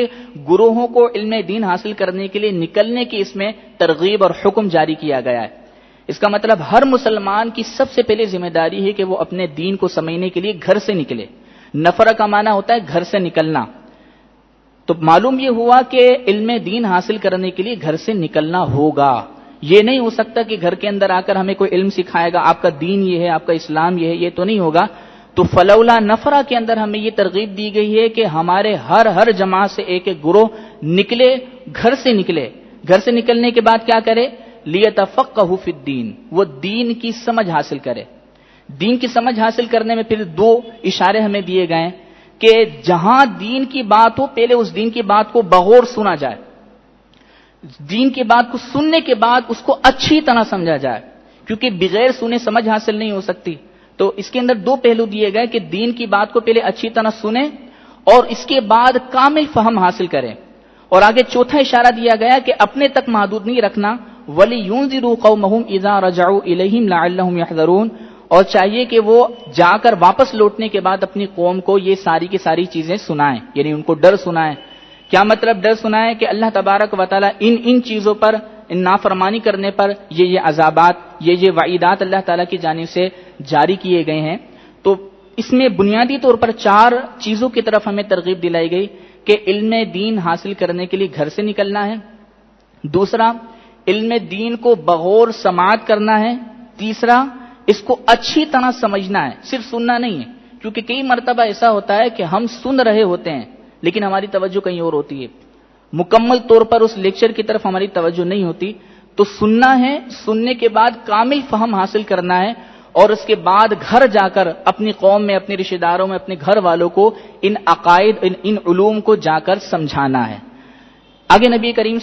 گروہوں کو علم دین حاصل کرنے کے لیے نکلنے کی اس میں ترغیب اور حکم جاری کیا گیا ہے. اس کا مطلب ہر مسلمان کی سب سے پہلے ذمہ داری ہے کہ وہ اپنے دین کو سمجھنے کے لیے گھر سے نکلے. نفر کا معنی ہوتا ہے گھر سے نکلنا. تو معلوم یہ ہوا کہ علم دین حاصل کرنے کے لیے گھر سے نکلنا ہوگا. یہ نہیں ہو سکتا کہ گھر کے اندر آ کر ہمیں کوئی علم سکھائے گا آپ کا دین یہ ہے، آپ کا اسلام یہ ہے، یہ تو نہیں ہوگا. تو فلولا نفرہ کے اندر ہمیں یہ ترغیب دی گئی ہے کہ ہمارے ہر جماعت سے ایک گروہ نکلے، گھر سے نکلے. گھر سے نکلنے کے بعد کیا کرے؟ لیتفقہوا فی الدین، وہ دین کی سمجھ حاصل کرے. دین کی سمجھ حاصل کرنے میں پھر 2 اشارے ہمیں دیے گئے. کہ جہاں دین کی بات ہو پہلے اس دین کی بات کو بغور سنا جائے، دین کی بات کو سننے کے بعد اس کو اچھی طرح سمجھا جائے، کیونکہ بغیر سنے سمجھ حاصل نہیں ہو سکتی۔ تو اس کے اندر دو پہلو دیے گئے کہ دین کی بات کو پہلے اچھی طرح سنیں اور اس کے بعد کامل فہم حاصل کریں، اور آگے چوتھا اشارہ دیا گیا کہ اپنے تک محدود نہیں رکھنا، وَلِيُنذِرُوا قَوْمَهُمْ إِذَا رَجَعُوا إِلَيْهِمْ لَعَلَّهُمْ يَحْذَرُونَ، اور چاہیے کہ وہ جا کر واپس لوٹنے کے بعد اپنی قوم کو یہ ساری کی ساری چیزیں سنائیں، یعنی ان کو ڈر سنائیں۔ کیا مطلب ڈر سنائیں؟ کہ اللہ تبارک و تعالیٰ ان چیزوں پر، ان نافرمانی کرنے پر یہ عذابات، یہ وعیدات اللہ تعالیٰ کی جانب سے جاری کیے گئے ہیں۔ تو اس میں بنیادی طور پر 4 چیزوں کی طرف ہمیں ترغیب دلائی گئی کہ علم دین حاصل کرنے کے لیے گھر سے نکلنا ہے، دوسرا علم دین کو بغور سماعت کرنا ہے، تیسرا اس کو اچھی طرح سمجھنا ہے، صرف سننا نہیں ہے، کیونکہ کئی مرتبہ ایسا ہوتا ہے کہ ہم سن رہے ہوتے ہیں لیکن ہماری توجہ کہیں اور ہوتی ہے، مکمل طور پر اس لیکچر کی طرف ہماری توجہ نہیں ہوتی۔ تو سننا ہے، سننے کے بعد کامل فہم حاصل کرنا ہے، اور اس کے بعد گھر جا کر اپنی قوم میں، اپنے رشتہ داروں میں، اپنے گھر والوں کو ان عقائد، ان علوم کو جا کر سمجھانا ہے۔ آگے نبی کریم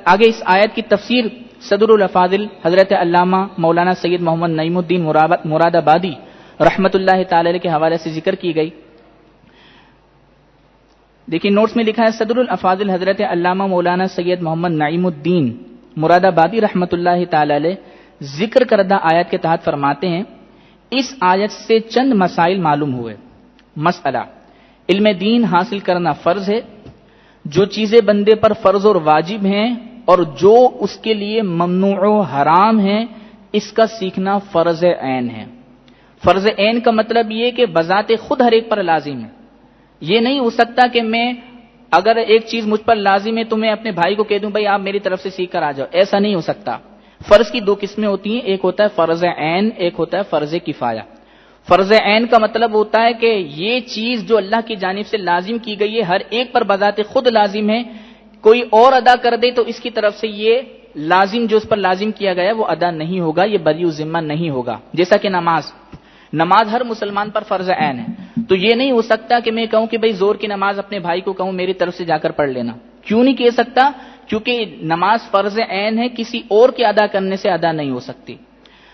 آگے اس آیت کی تفسیر صدر الافاضل حضرت علامہ مولانا سید محمد نعیم الدین مراد آبادی رحمت اللہ تعالی علیہ کے حوالے سے ذکر کی گئی۔ دیکھیں نوٹس میں لکھا ہے، صدر الافاضل حضرت علامہ مولانا سید محمد نعیم الدین مراد آبادی رحمت اللہ تعالی علیہ ذکر کردہ آیت کے تحت فرماتے ہیں، اس آیت سے چند مسائل معلوم ہوئے۔ مسئلہ، علم دین حاصل کرنا فرض ہے، جو چیزیں بندے پر فرض اور واجب ہیں اور جو اس کے لیے ممنوع و حرام ہیں اس کا سیکھنا فرض عین ہے۔ فرض عین کا مطلب یہ کہ بذات خود ہر ایک پر لازم ہے۔ یہ نہیں ہو سکتا کہ میں اگر ایک چیز مجھ پر لازم ہے تو میں اپنے بھائی کو کہہ دوں بھائی آپ میری طرف سے سیکھ کر آ جاؤ، ایسا نہیں ہو سکتا۔ فرض کی 2 قسمیں ہوتی ہیں، ایک ہوتا ہے فرض عین، ایک ہوتا ہے فرض کفایہ۔ فرض عین کا مطلب ہوتا ہے کہ یہ چیز جو اللہ کی جانب سے لازم کی گئی ہے ہر ایک پر بذات خود لازم ہے، کوئی اور ادا کر دے تو اس کی طرف سے یہ لازم جو اس پر لازم کیا گیا ہے وہ ادا نہیں ہوگا، یہ بری ذمہ نہیں ہوگا۔ جیسا کہ نماز ہر مسلمان پر فرض عین ہے، تو یہ نہیں ہو سکتا کہ میں کہوں کہ بھائی زور کی نماز اپنے بھائی کو کہوں میری طرف سے جا کر پڑھ لینا۔ کیوں نہیں کہہ سکتا؟ کیونکہ نماز فرض عین ہے، کسی اور کے ادا کرنے سے ادا نہیں ہو سکتی۔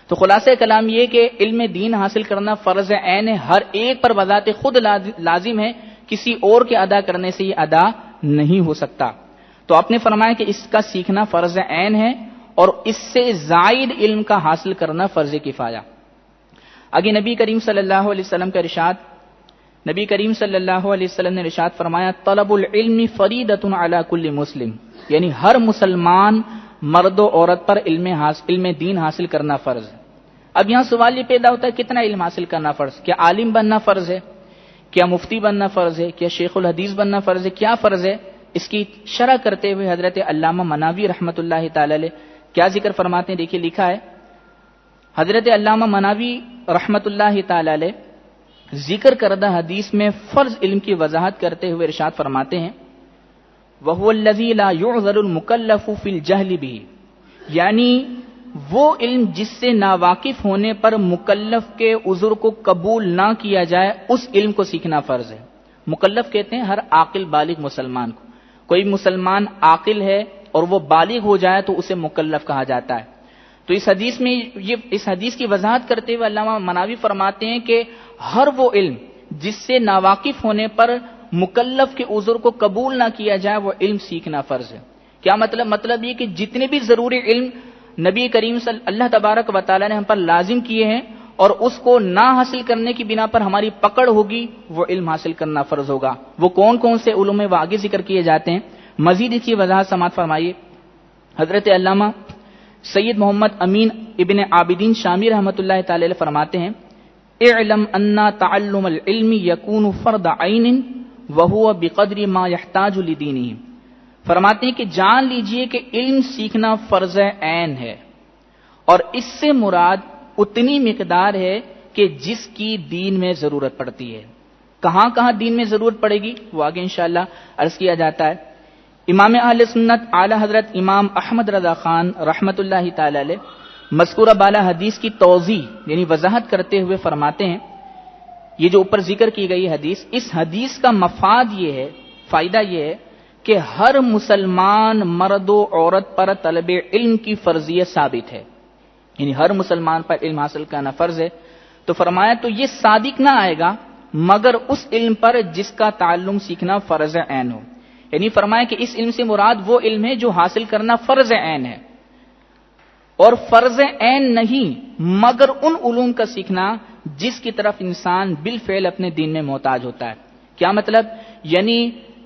تو خلاصہ کلام یہ کہ علم دین حاصل کرنا فرض عین ہے، ہر ایک پر بذات خود لازم ہے، کسی اور کے ادا کرنے سے یہ ادا نہیں ہو سکتا۔ تو آپ نے فرمایا کہ اس کا سیکھنا فرض عین ہے اور اس سے زائد علم کا حاصل کرنا فرض کفایہ۔ آگے نبی کریم صلی اللہ علیہ وسلم کا ارشاد، نبی کریم صلی اللہ علیہ وسلم نے ارشاد فرمایا، طلب العلم فریضۃ علی کل مسلم، یعنی ہر مسلمان مرد و عورت پر علم دین حاصل کرنا فرض ہے۔ اب یہاں سوال یہ پیدا ہوتا ہے کتنا علم حاصل کرنا فرض؟ کیا عالم بننا فرض ہے؟ کیا مفتی بننا فرض ہے؟ کیا شیخ الحدیث بننا فرض ہے؟ کیا فرض ہے؟ اس کی شرح کرتے ہوئے حضرت علامہ مناوی رحمت اللہ تعالی علیہ کیا ذکر فرماتے ہیں؟ دیکھیے لکھا ہے، حضرت علامہ مناوی رحمت اللہ تعالی علیہ ذکر کردہ حدیث میں فرض علم کی وضاحت کرتے ہوئے ارشاد فرماتے ہیں، وَهُوَ الَّذِي لَا يُعْذَرُ الْمُكَلَّفُ فِي الْجَهْلِ بِهِ، یعنی وہ علم جس سے ناواقف ہونے پر مکلف کے عذر کو قبول نہ کیا جائے، اس علم کو سیکھنا فرض ہے۔ مکلف کہتے ہیں ہر عاقل بالغ مسلمان کو، کوئی مسلمان عاقل ہے اور وہ بالغ ہو جائے تو اسے مکلف کہا جاتا ہے۔ تو اس حدیث کی وضاحت کرتے ہوئے علامہ مناوی فرماتے ہیں کہ ہر وہ علم جس سے ناواقف ہونے پر مکلف کے عذر کو قبول نہ کیا جائے وہ علم سیکھنا فرض ہے۔ کیا مطلب یہ کہ جتنے بھی ضروری علم نبی کریم صلی اللہ تبارک و تعالی نے ہم پر لازم کیے ہیں اور اس کو نہ حاصل کرنے کی بنا پر ہماری پکڑ ہوگی، وہ علم حاصل کرنا فرض ہوگا۔ وہ کون کون سے علوم وہ آگے ذکر کیے جاتے ہیں، مزید اس کی وضاحت سماعت فرمائیے۔ حضرت علامہ سید محمد امین ابن عابدین شامی رحمۃ اللہ تعالی علیہ فرماتے ہیں، اعلم ان تعلم العلم یکون فرض عین وهو بقدر ما يحتاج لدینہ، فرماتے ہیں کہ جان لیجئے کہ علم سیکھنا فرض عین ہے اور اس سے مراد اتنی مقدار ہے کہ جس کی دین میں ضرورت پڑتی ہے۔ کہاں کہاں دین میں ضرورت پڑے گی وہ آگے انشاءاللہ عرض کیا جاتا ہے۔ امام اہل سنت اعلی حضرت امام احمد رضا خان رحمت اللہ تعالی علیہ مذکورہ بالا حدیث کی توضیح یعنی وضاحت کرتے ہوئے فرماتے ہیں، یہ جو اوپر ذکر کی گئی حدیث، اس حدیث کا مفاد یہ ہے، فائدہ یہ ہے کہ ہر مسلمان مرد و عورت پر طلب علم کی فرضیت ثابت ہے، یعنی ہر مسلمان پر علم حاصل کرنا فرض ہے۔ تو فرمایا تو یہ صادق نہ آئے گا مگر اس علم پر جس کا تعلم سیکھنا فرض عین ہو، یعنی فرمایا کہ اس علم سے مراد وہ علم ہے جو حاصل کرنا فرض عین ہے، اور فرض عین نہیں مگر ان علوم کا سیکھنا جس کی طرف انسان بالفعل اپنے دین میں محتاج ہوتا ہے۔ کیا مطلب؟ یعنی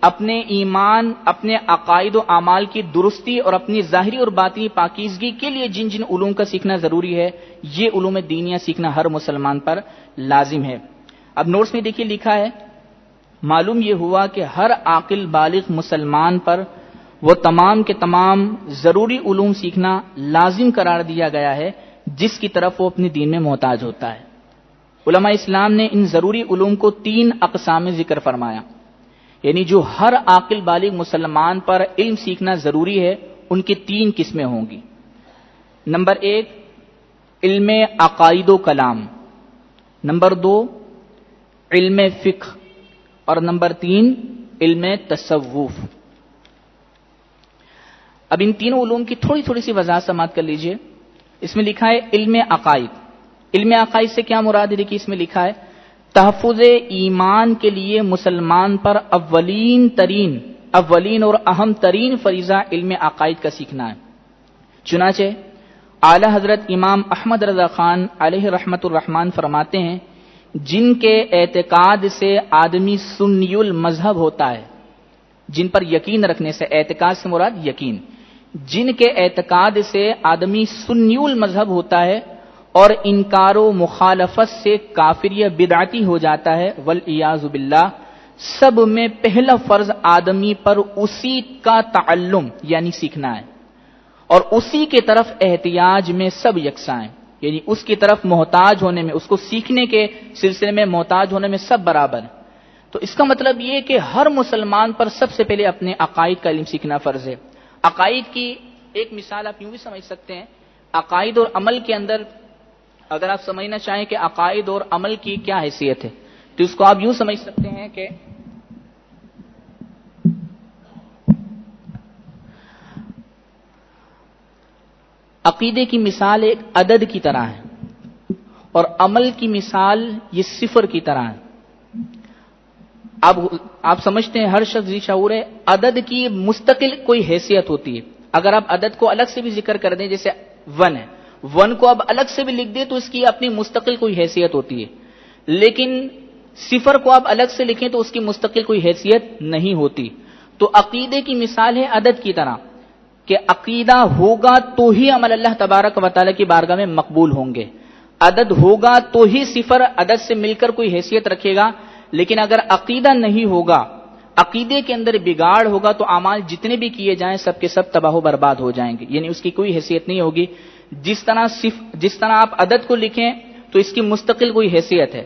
اپنے ایمان، اپنے عقائد و اعمال کی درستی اور اپنی ظاہری اور باطنی پاکیزگی کے لیے جن جن علوم کا سیکھنا ضروری ہے، یہ علوم دینیہ سیکھنا ہر مسلمان پر لازم ہے۔ اب نوٹس میں دیکھیے لکھا ہے، معلوم یہ ہوا کہ ہر عاقل بالغ مسلمان پر وہ تمام کے تمام ضروری علوم سیکھنا لازم قرار دیا گیا ہے جس کی طرف وہ اپنے دین میں محتاج ہوتا ہے۔ علماء اسلام نے ان ضروری علوم کو 3 اقسام میں ذکر فرمایا، یعنی جو ہر عاقل بالغ مسلمان پر علم سیکھنا ضروری ہے ان کی 3 قسمیں ہوں گی۔ نمبر 1 علم عقائد و کلام، نمبر 2 علم فقہ، اور نمبر 3 علم تصوف۔ اب ان تینوں علوم کی تھوڑی تھوڑی سی وضاحت سماعت کر لیجئے۔ اس میں لکھا ہے علم عقائد۔ علم عقائد سے کیا مراد ہے؟ دیکھیے اس میں لکھا ہے تحفظ ایمان کے لیے مسلمان پر اولین اور اہم ترین فریضہ علم عقائد کا سیکھنا ہے۔ چنانچہ اعلی حضرت امام احمد رضا خان علیہ رحمت الرحمن فرماتے ہیں، جن کے اعتقاد سے آدمی سنی المذہب ہوتا ہے، جن پر یقین رکھنے سے، اعتقاد سے مراد یقین، جن کے اعتقاد سے آدمی سنی المذہب ہوتا ہے اور انکار و مخالفت سے کافر یا بدعتی ہو جاتا ہے، والعیاذ باللہ، سب میں پہلا فرض آدمی پر اسی کا تعلم یعنی سیکھنا ہے، اور اسی کے طرف احتیاج میں سب یکساں ہیں، یعنی اس کی طرف محتاج ہونے میں، اس کو سیکھنے کے سلسلے میں محتاج ہونے میں سب برابر ہیں۔ تو اس کا مطلب یہ کہ ہر مسلمان پر سب سے پہلے اپنے عقائد کا علم سیکھنا فرض ہے۔ عقائد کی ایک مثال آپ یوں بھی سمجھ سکتے ہیں، عقائد اور عمل کے اندر اگر آپ سمجھنا چاہیں کہ عقائد اور عمل کی کیا حیثیت ہے تو اس کو آپ یوں سمجھ سکتے ہیں کہ عقیدے کی مثال ایک عدد کی طرح ہے اور عمل کی مثال یہ صفر کی طرح ہے۔ آپ سمجھتے ہیں، ہر شخص ذی شعور ہے، عدد کی مستقل کوئی حیثیت ہوتی ہے۔ اگر آپ عدد کو الگ سے بھی ذکر کر دیں، جیسے 1 ہے، 1 کو اب الگ سے بھی لکھ دیں تو اس کی اپنی مستقل کوئی حیثیت ہوتی ہے، لیکن 0 کو آپ الگ سے لکھیں تو اس کی مستقل کوئی حیثیت نہیں ہوتی۔ تو عقیدے کی مثال ہے عدد کی طرح کہ عقیدہ ہوگا تو ہی عمل اللہ تبارک و تعالیٰ کی بارگاہ میں مقبول ہوں گے، عدد ہوگا تو ہی 0 عدد سے مل کر کوئی حیثیت رکھے گا، لیکن اگر عقیدہ نہیں ہوگا، عقیدے کے اندر بگاڑ ہوگا تو اعمال جتنے بھی کیے جائیں سب کے سب تباہ و برباد ہو جائیں گے، یعنی اس کی کوئی حیثیت نہیں ہوگی۔ جس طرح آپ عدد کو لکھیں تو اس کی مستقل کوئی حیثیت ہے،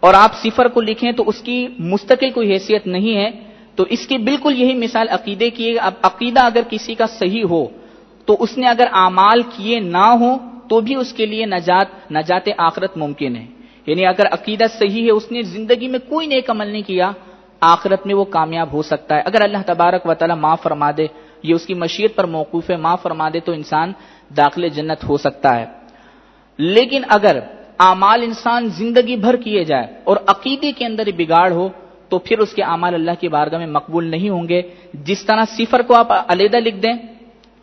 اور آپ 0 کو لکھیں تو اس کی مستقل کوئی حیثیت نہیں ہے، تو اس کی بالکل یہی مثال عقیدے کی ہے۔ اب عقیدہ اگر کسی کا صحیح ہو تو اس نے اگر اعمال کیے نہ ہو تو بھی اس کے لیے نجات آخرت ممکن ہے، یعنی اگر عقیدہ صحیح ہے، اس نے زندگی میں کوئی نیک عمل نہیں کیا، آخرت میں وہ کامیاب ہو سکتا ہے۔ اگر اللہ تبارک و تعالیٰ معاف فرما دے، یہ اس کی مشیت پر موقوف ہے، معاف فرما دے تو انسان داخل جنت ہو سکتا ہے۔ لیکن اگر اعمال انسان زندگی بھر کیے جائے اور عقیدے کے اندر بگاڑ ہو تو پھر اس کے اعمال اللہ کی بارگاہ میں مقبول نہیں ہوں گے۔ جس طرح 0 کو آپ علیحدہ لکھ دیں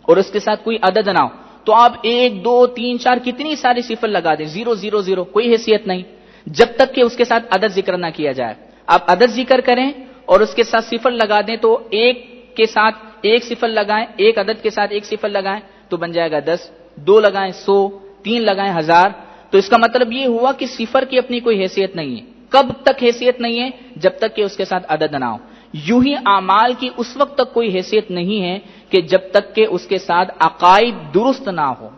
اور اس کے ساتھ کوئی عدد نہ ہو تو آپ 1 2 3 4 کتنی ساری 0 لگا دیں، 0 0 0، کوئی حیثیت نہیں جب تک کہ اس کے ساتھ عدد ذکر نہ کیا جائے۔ آپ عدد ذکر کریں اور اس کے ساتھ 0 لگا دیں تو 1 کے ساتھ 1 0 لگائیں، 1 عدد کے ساتھ 1 0 لگائیں تو بن جائے گا 10، 2 لگائیں 100، 3 لگائیں 1000۔ تو اس کا مطلب یہ ہوا کہ 0 کی اپنی کوئی حیثیت نہیں ہے۔ کب تک حیثیت نہیں ہے؟ جب تک کہ اس کے ساتھ عدد نہ ہو۔ یوں ہی اعمال کی اس وقت تک کوئی حیثیت نہیں ہے کہ جب تک کہ اس کے ساتھ عقائد درست نہ ہو۔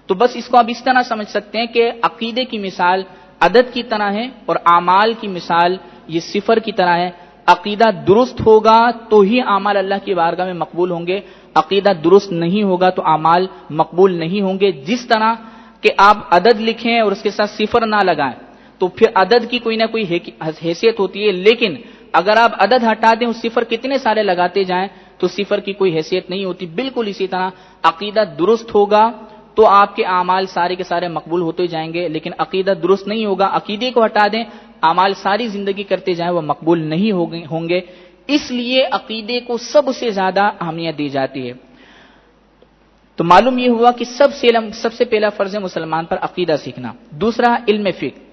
تو بس اس کو آپ اس طرح سمجھ سکتے ہیں کہ عقیدے کی مثال عدد کی طرح ہے اور اعمال کی مثال یہ 0 کی طرح ہے۔ عقیدہ درست ہوگا تو ہی اعمال اللہ کی بارگاہ میں مقبول ہوں گے، عقیدہ درست نہیں ہوگا تو اعمال مقبول نہیں ہوں گے۔ جس طرح کہ آپ عدد لکھیں اور اس کے ساتھ 0 نہ لگائیں تو پھر عدد کی کوئی نہ کوئی حیثیت ہوتی ہے، لیکن اگر آپ عدد ہٹا دیں اور صفر کتنے سارے لگاتے جائیں تو صفر کی کوئی حیثیت نہیں ہوتی۔ بالکل اسی طرح عقیدہ درست ہوگا تو آپ کے اعمال سارے کے سارے مقبول ہوتے جائیں گے، لیکن عقیدہ درست نہیں ہوگا، عقیدے کو ہٹا دیں، اعمال ساری زندگی کرتے جائیں، وہ مقبول نہیں ہوں گے۔ اس لیے عقیدے کو سب سے زیادہ اہمیت دی جاتی ہے۔ تو معلوم یہ ہوا کہ سب سے پہلا فرض ہے مسلمان پر عقیدہ سیکھنا۔ دوسرا علم فقہ۔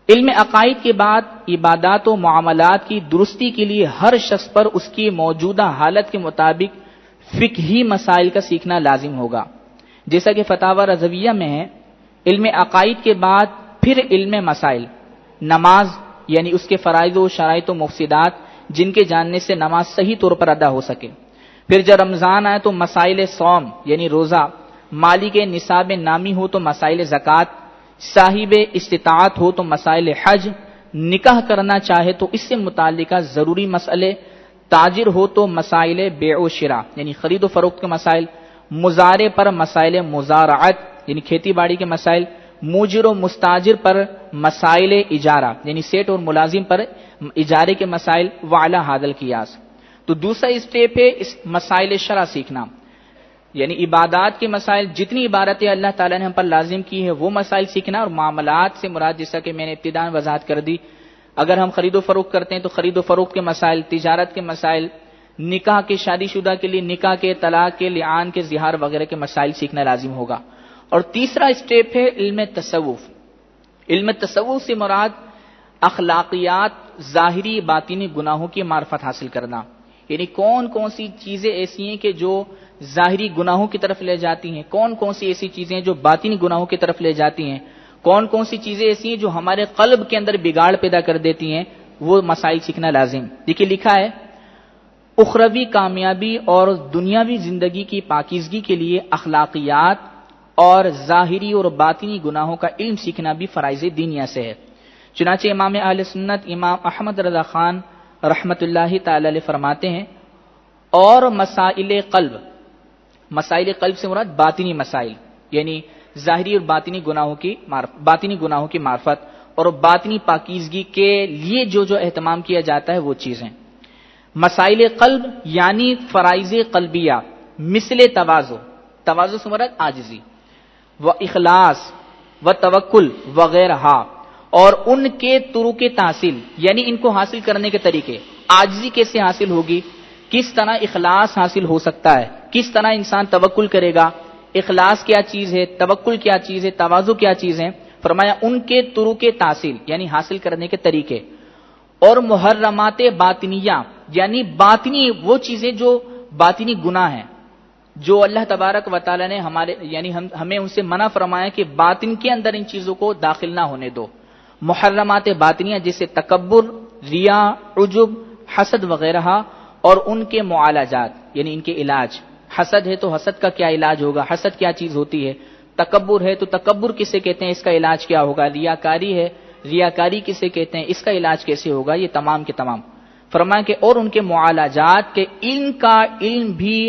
علم عقائد کے بعد عبادات و معاملات کی درستی کے لیے ہر شخص پر اس کی موجودہ حالت کے مطابق فقہی مسائل کا سیکھنا لازم ہوگا، جیسا کہ فتاوی رضویہ میں ہے۔ علم عقائد کے بعد پھر علم مسائل، نماز یعنی اس کے فرائض و شرائط و مفسدات جن کے جاننے سے نماز صحیح طور پر ادا ہو سکے۔ پھر جب رمضان آئے تو مسائل صوم یعنی روزہ، مالک نصاب نامی ہو تو مسائل زکوٰۃ، صاحب استطاعت ہو تو مسائل حج، نکاح کرنا چاہے تو اس سے متعلقہ ضروری مسئلے، تاجر ہو تو مسائل بیع و شراء یعنی خرید و فروخت کے مسائل، مزارع پر مسائل مزارعت یعنی کھیتی باڑی کے مسائل، موجر و مستاجر پر مسائل اجارہ یعنی سیٹ اور ملازم پر اجارے کے مسائل، وعلی ھذا القیاس۔ تو دوسرا اسٹیپ ہے اس مسائل شرع سیکھنا، یعنی عبادات کے مسائل، جتنی عبادتیں اللہ تعالیٰ نے ہم پر لازم کی ہے وہ مسائل سیکھنا، اور معاملات سے مراد جیسا کہ میں نے ابتداء وضاحت کر دی، اگر ہم خرید و فروخت کرتے ہیں تو خرید و فروخت کے مسائل، تجارت کے مسائل، نکاح کے، شادی شدہ کے لیے نکاح کے، طلاق کے، لعان کے، زہار وغیرہ کے مسائل سیکھنا لازم ہوگا۔ اور تیسرا اسٹیپ ہے علم تصوف۔ علم تصوف سے مراد اخلاقیات، ظاہری باطنی گناہوں کی معرفت حاصل کرنا، یعنی کون کون سی چیزیں ایسی ہیں کہ جو ظاہری گناہوں کی طرف لے جاتی ہیں، کون کون سی ایسی چیزیں جو باطنی گناہوں کی طرف لے جاتی ہیں، کون کون سی چیزیں ایسی ہیں جو ہمارے قلب کے اندر بگاڑ پیدا کر دیتی ہیں، وہ مسائل سیکھنا لازم۔ دیکھیے لکھا ہے، اخروی کامیابی اور دنیاوی زندگی کی پاکیزگی کے لیے اخلاقیات اور ظاہری اور باطنی گناہوں کا علم سیکھنا بھی فرائض دینیہ سے ہے۔ چنانچہ امام اہل سنت امام احمد رضا خان رحمت اللہ تعالی علیہ فرماتے ہیں، اور مسائل قلب سے مراد باطنی مسائل یعنی ظاہری اور باطنی گناہوں کی معرفت اور باطنی پاکیزگی کے لیے جو اہتمام کیا جاتا ہے وہ چیزیں۔ مسائل قلب یعنی فرائض قلبیہ مثل تواضع سے مراد عاجزی و اخلاص و توکل وغیرہ، اور ان کے طرق تحصیل یعنی ان کو حاصل کرنے کے طریقے، عاجزی کیسے حاصل ہوگی، کس طرح اخلاص حاصل ہو سکتا ہے، کس طرح انسان توکل کرے گا، اخلاص کیا چیز ہے، توکل کیا چیز ہے، تواضع کیا چیز ہے، فرمایا ان کے طرق تحصیل یعنی حاصل کرنے کے طریقے، اور محرمات باطنیہ یعنی باطنی وہ چیزیں جو باطنی گناہ ہیں، جو اللہ تبارک و تعالی نے ہمیں ان سے منع فرمایا کہ باطن کے اندر ان چیزوں کو داخل نہ ہونے دو۔ محرمات باطنیہ جیسے تکبر، ریا، عجب، حسد وغیرہ، اور ان کے معالجات یعنی ان کے علاج۔ حسد ہے تو حسد کا کیا علاج ہوگا، حسد کیا چیز ہوتی ہے، تکبر ہے تو تکبر کسے کہتے ہیں، اس کا علاج کیا ہوگا، ریاکاری ہے، ریاکاری کسے کہتے ہیں، اس کا علاج کیسے ہوگا، یہ تمام کے تمام فرمایا کہ اور ان کے معالجات کے علم کا علم بھی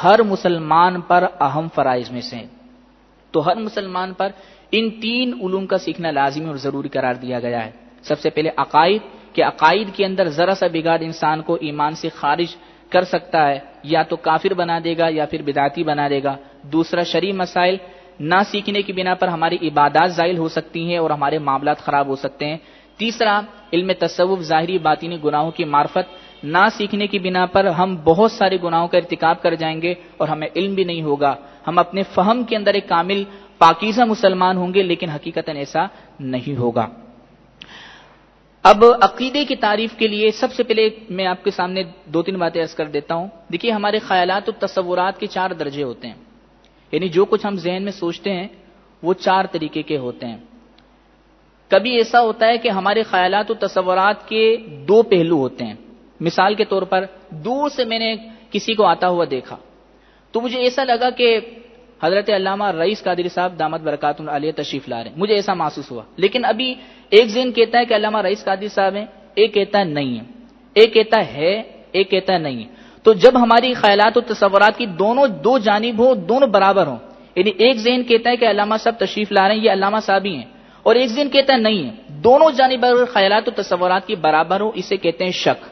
ہر مسلمان پر اہم فرائض میں سے، تو ہر مسلمان پر ان تین علوم کا سیکھنا لازمی اور ضروری قرار دیا گیا ہے۔ سب سے پہلے عقائد، کہ عقائد کے اندر ذرا سا بگاڑ انسان کو ایمان سے خارج کر سکتا ہے، یا تو کافر بنا دے گا یا پھر بدعتی بنا دے گا۔ دوسرا شرعی مسائل، نہ سیکھنے کی بنا پر ہماری عبادات زائل ہو سکتی ہیں اور ہمارے معاملات خراب ہو سکتے ہیں۔ تیسرا علم تصوف، ظاہری باطنی گناہوں کی معرفت، نہ سیکھنے کی بنا پر ہم بہت سارے گناہوں کا ارتکاب کر جائیں گے اور ہمیں علم بھی نہیں ہوگا، ہم اپنے فہم کے اندر ایک کامل پاکیزہ مسلمان ہوں گے لیکن حقیقتاً ایسا نہیں ہوگا۔ اب عقیدے کی تعریف کے لیے سب سے پہلے میں آپ کے سامنے دو تین باتیں عرض کر دیتا ہوں۔ دیکھیے ہمارے خیالات و تصورات کے 4 درجے ہوتے ہیں، یعنی جو کچھ ہم ذہن میں سوچتے ہیں وہ 4 طریقے کے ہوتے ہیں۔ کبھی ایسا ہوتا ہے کہ ہمارے خیالات و تصورات کے 2 پہلو ہوتے ہیں۔ مثال کے طور پر دور سے میں نے کسی کو آتا ہوا دیکھا تو مجھے ایسا لگا کہ حضرت علامہ رئیس قادری صاحب دامت برکاتہ علیہ تشریف لا رہے ہیں، مجھے ایسا محسوس ہوا، لیکن ابھی ایک ذہن کہتا ہے کہ علامہ رئیس قادری صاحب ہیں، ایک کہتا ہے نہیں ہے، ایک کہتا ہے ایک کہتا ہے نہیں ہے۔ تو جب ہماری خیالات و تصورات کی دو جانب ہو، دونوں برابر ہوں، یعنی ایک ذہن کہتا ہے کہ علامہ صاحب تشریف لا رہے ہیں، یہ علامہ صاحب ہی ہیں، اور ایک ذہن کہتا ہے نہیں ہے. دونوں جانب اگر خیالات و تصورات کی برابر ہو اسے کہتے ہیں شک.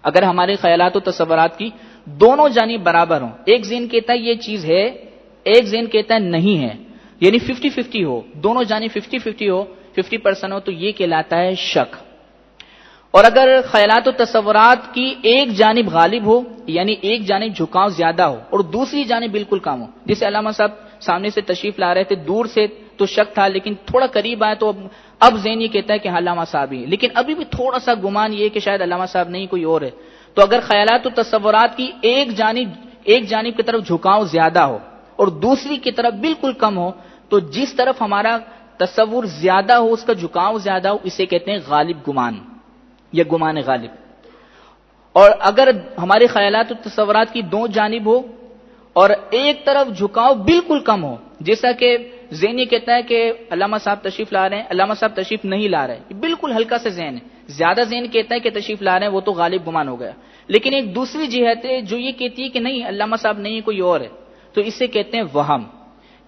اگر ہمارے خیالات و تصورات کی دونوں جانب برابر ہوں، ایک ذہن کہتا ہے یہ چیز ہے، ایک ذہن کہتا ہے نہیں ہے، یعنی 50-50 ہو، دونوں جانب 50-50 ہو، 50% ہو، تو یہ کہلاتا ہے شک. اور اگر خیالات و تصورات کی ایک جانب غالب ہو، یعنی ایک جانب جھکاؤ زیادہ ہو اور دوسری جانب بالکل کم ہو، جسے علامہ صاحب سامنے سے تشریف لا رہے تھے، دور سے تو شک تھا لیکن تھوڑا قریب آئے تو اب ذہن یہ کہتا ہے کہ علامہ صاحب ہی، لیکن ابھی بھی تھوڑا سا گمان یہ کہ شاید علامہ صاحب نہیں کوئی اور ہے. تو اگر خیالات و تصورات کی ایک جانب کی طرف جھکاؤ زیادہ ہو اور دوسری کی طرف بالکل کم ہو، تو جس طرف ہمارا تصور زیادہ ہو، اس کا جھکاؤ زیادہ ہو، اسے کہتے ہیں غالب گمان یا گمان غالب. اور اگر ہمارے خیالات و تصورات کی دو جانب ہو اور ایک طرف جھکاؤ بالکل کم ہو، جیسا کہ ذہن یہ کہتا ہے کہ علامہ صاحب تشریف لا رہے ہیں، علامہ صاحب تشریف نہیں لا رہے، بالکل ہلکا سے ذہن ہے. زیادہ ذہن کہتا ہے کہ تشریف لا رہے ہیں، وہ تو غالب گمان ہو گیا. لیکن ایک دوسری جہت ہے جو یہ کہتی ہے کہ نہیں علامہ صاحب نہیں کوئی اور ہے، تو اسے کہتے ہیں وہم،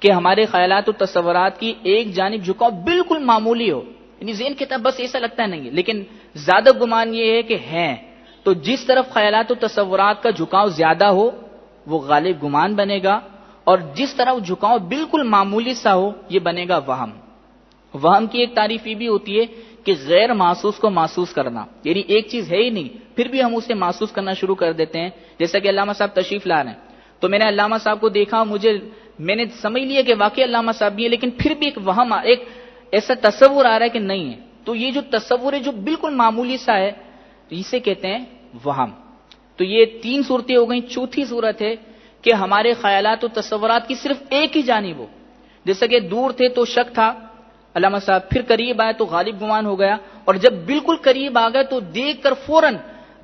کہ ہمارے خیالات و تصورات کی ایک جانب جھکاؤ بالکل معمولی ہو، یعنی ذہن کہتا ہے بس ایسا لگتا ہے نہیں ہے، لیکن زیادہ گمان یہ ہے کہ ہیں. تو جس طرف خیالات و تصورات کا جھکاؤ زیادہ ہو وہ غالب گمان بنے گا، اور جس طرف جھکاؤ بالکل معمولی سا ہو یہ بنے گا وہم. وہم کی ایک تعریف یہ بھی ہوتی ہے کہ غیر محسوس کو محسوس کرنا، یعنی ایک چیز ہے ہی نہیں پھر بھی ہم اسے محسوس کرنا شروع کر دیتے ہیں. جیسا کہ علامہ صاحب تشریف لا رہے ہیں تو میں نے علامہ صاحب کو دیکھا، میں نے سمجھ لیا کہ واقعی علامہ صاحب بھی ہے، لیکن پھر بھی ایک وہم، ایک ایسا تصور آ رہا ہے کہ نہیں ہے. تو یہ جو تصور ہے جو بالکل معمولی سا ہے اسے کہتے ہیں وہم. تو یہ تین صورتیں ہو گئیں. چوتھی صورت ہے کہ ہمارے خیالات و تصورات کی صرف ایک ہی جانب ہو، جیسا کہ دور تھے تو شک تھا علامہ صاحب، پھر قریب آئے تو غالب گمان ہو گیا، اور جب بالکل قریب آ گئے تو دیکھ کر فوراً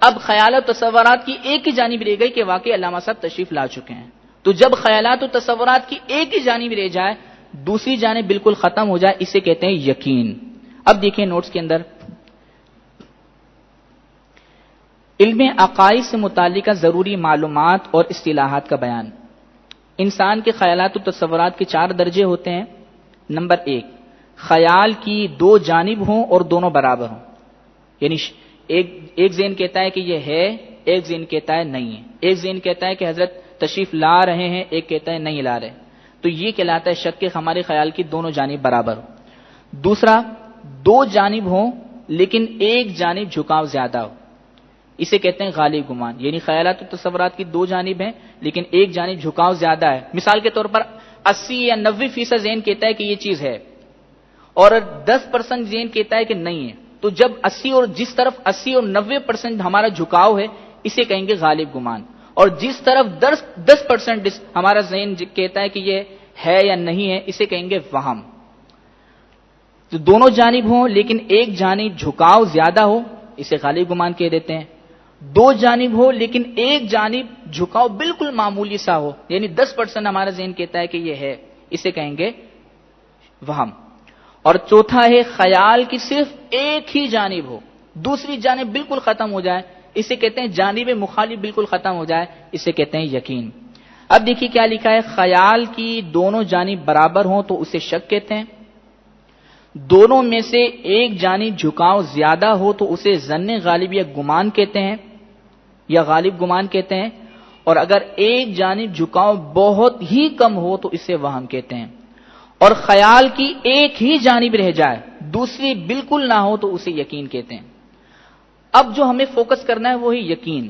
اب خیالات و تصورات کی ایک ہی جانب رہ گئی کہ واقعی علامہ صاحب تشریف لا چکے ہیں. تو جب خیالات و تصورات کی ایک ہی جانب رہ جائے، دوسری جانب بالکل ختم ہو جائے، اسے کہتے ہیں یقین. اب دیکھیں نوٹس کے اندر علم عقائد سے متعلقہ ضروری معلومات اور اصطلاحات کا بیان. انسان کے خیالات و تصورات کے 4 درجے ہوتے ہیں. نمبر 1، خیال کی 2 جانب ہوں اور دونوں برابر ہوں، یعنی ایک ذہن کہتا ہے کہ یہ ہے، ایک ذہن کہتا ہے نہیں ہے. ایک ذہن کہتا ہے کہ حضرت تشریف لا رہے ہیں، ایک کہتا ہے نہیں لا رہے. تو یہ کہلاتا ہے شک کہ ہمارے خیال کی دونوں جانب برابر ہوں. دوسرا، 2 جانب ہوں لیکن ایک جانب جھکاؤ زیادہ ہو، اسے کہتے ہیں غالب گمان، یعنی خیالات و تصورات کی 2 جانب ہیں لیکن ایک جانب جھکاؤ زیادہ ہے. مثال کے طور پر 80 یا 90% ذہن کہتا ہے کہ یہ چیز ہے اور 10% ذہن کہتا ہے کہ نہیں ہے. تو جب 80 اور 90% ہمارا جھکاؤ ہے اسے کہیں گے غالب گمان، اور جس طرف 10% ہمارا ذہن کہتا ہے کہ یہ ہے یا نہیں ہے اسے کہیں گے وہم. تو دونوں جانب ہوں لیکن ایک جانب جھکاؤ زیادہ ہو اسے غالب گمان کہہ دیتے ہیں. 2 جانب ہو لیکن ایک جانب جھکاؤ بالکل معمولی سا ہو، یعنی 10% ہمارا ذہن کہتا ہے کہ یہ ہے، اسے کہیں گے وہم. اور چوتھا ہے خیال کی صرف ایک ہی جانب ہو، دوسری جانب بالکل ختم ہو جائے، اسے کہتے ہیں جانب مخالف بالکل ختم ہو جائے، اسے کہتے ہیں یقین. اب دیکھیے کیا لکھا ہے، خیال کی دونوں جانب برابر ہوں تو اسے شک کہتے ہیں. دونوں میں سے ایک جانب جھکاؤ زیادہ ہو تو اسے ظن غالب یا گمان کہتے ہیں یا غالب گمان کہتے ہیں. اور اگر ایک جانب جھکاؤ بہت ہی کم ہو تو اسے وہم کہتے ہیں. اور خیال کی ایک ہی جانب رہ جائے دوسری بالکل نہ ہو تو اسے یقین کہتے ہیں. اب جو ہمیں فوکس کرنا ہے وہ ہے یقین.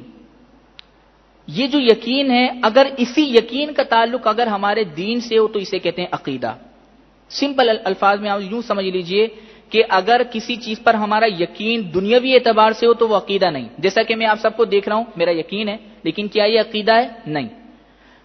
یہ جو یقین ہے اگر اسی یقین کا تعلق اگر ہمارے دین سے ہو تو اسے کہتے ہیں عقیدہ. سمپل الفاظ میں آپ یوں سمجھ لیجئے کہ اگر کسی چیز پر ہمارا یقین دنیاوی اعتبار سے ہو تو وہ عقیدہ نہیں. جیسا کہ میں آپ سب کو دیکھ رہا ہوں میرا یقین ہے لیکن کیا یہ عقیدہ ہے؟ نہیں.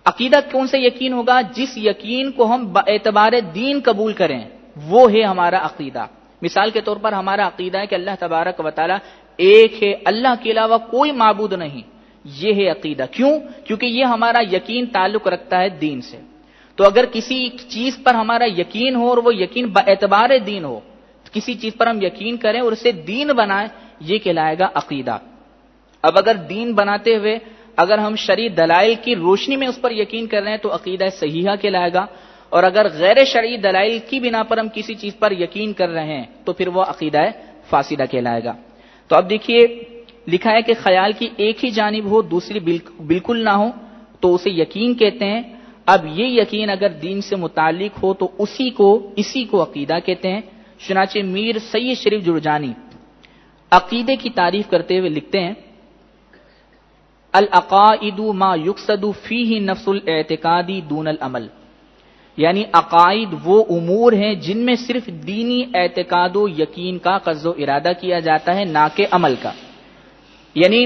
عقیدہ کون سے یقین ہوگا؟ جس یقین کو ہم اعتبار دین قبول کریں وہ ہے ہمارا عقیدہ. مثال کے طور پر ہمارا عقیدہ ہے کہ اللہ تبارک و تعالی ایک ہے، اللہ کے علاوہ کوئی معبود نہیں، یہ ہے عقیدہ. کیوں؟ کیونکہ یہ ہمارا یقین تعلق رکھتا ہے دین سے. تو اگر کسی چیز پر ہمارا یقین ہو اور وہ یقین اعتبار دین ہو، کسی چیز پر ہم یقین کریں اور اسے دین بنائیں، یہ کہلائے گا عقیدہ. اب اگر دین بناتے ہوئے اگر ہم شرعی دلائل کی روشنی میں اس پر یقین کر رہے ہیں تو عقیدہ صحیحہ کہلائے گا. اور اگر غیر شرعی دلائل کی بنا پر ہم کسی چیز پر یقین کر رہے ہیں تو پھر وہ عقیدہ فاسدہ کہلائے گا۔ تو اب دیکھیے لکھا ہے کہ خیال کی ایک ہی جانب ہو دوسری بالکل نہ ہو تو اسے یقین کہتے ہیں۔ اب یہ یقین اگر دین سے متعلق ہو تو اسی کو عقیدہ کہتے ہیں۔ چنانچہ میر سید شریف جرجانی عقیدے کی تعریف کرتے ہوئے لکھتے ہیں العقائد ما یقصد فیہ نفس الاعتقادی دون العمل، یعنی عقائد وہ امور ہیں جن میں صرف دینی اعتقاد و یقین کا قصد و ارادہ کیا جاتا ہے، نہ کہ عمل کا۔ یعنی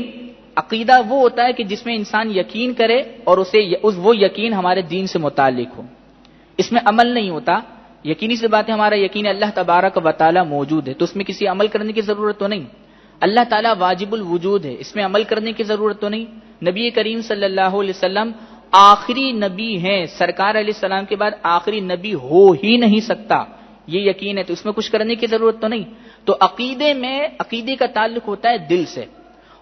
عقیدہ وہ ہوتا ہے کہ جس میں انسان یقین کرے اور وہ یقین ہمارے دین سے متعلق ہو، اس میں عمل نہیں ہوتا۔ یقینی سی بات ہے ہمارا یقین اللہ تبارک و تعالی موجود ہے تو اس میں کسی عمل کرنے کی ضرورت تو نہیں۔ اللہ تعالیٰ واجب الوجود ہے، اس میں عمل کرنے کی ضرورت تو نہیں۔ نبی کریم صلی اللہ علیہ وسلم آخری نبی ہیں، سرکار علیہ السلام کے بعد آخری نبی ہو ہی نہیں سکتا، یہ یقین ہے، تو اس میں کچھ کرنے کی ضرورت تو نہیں۔ تو عقیدے کا تعلق ہوتا ہے دل سے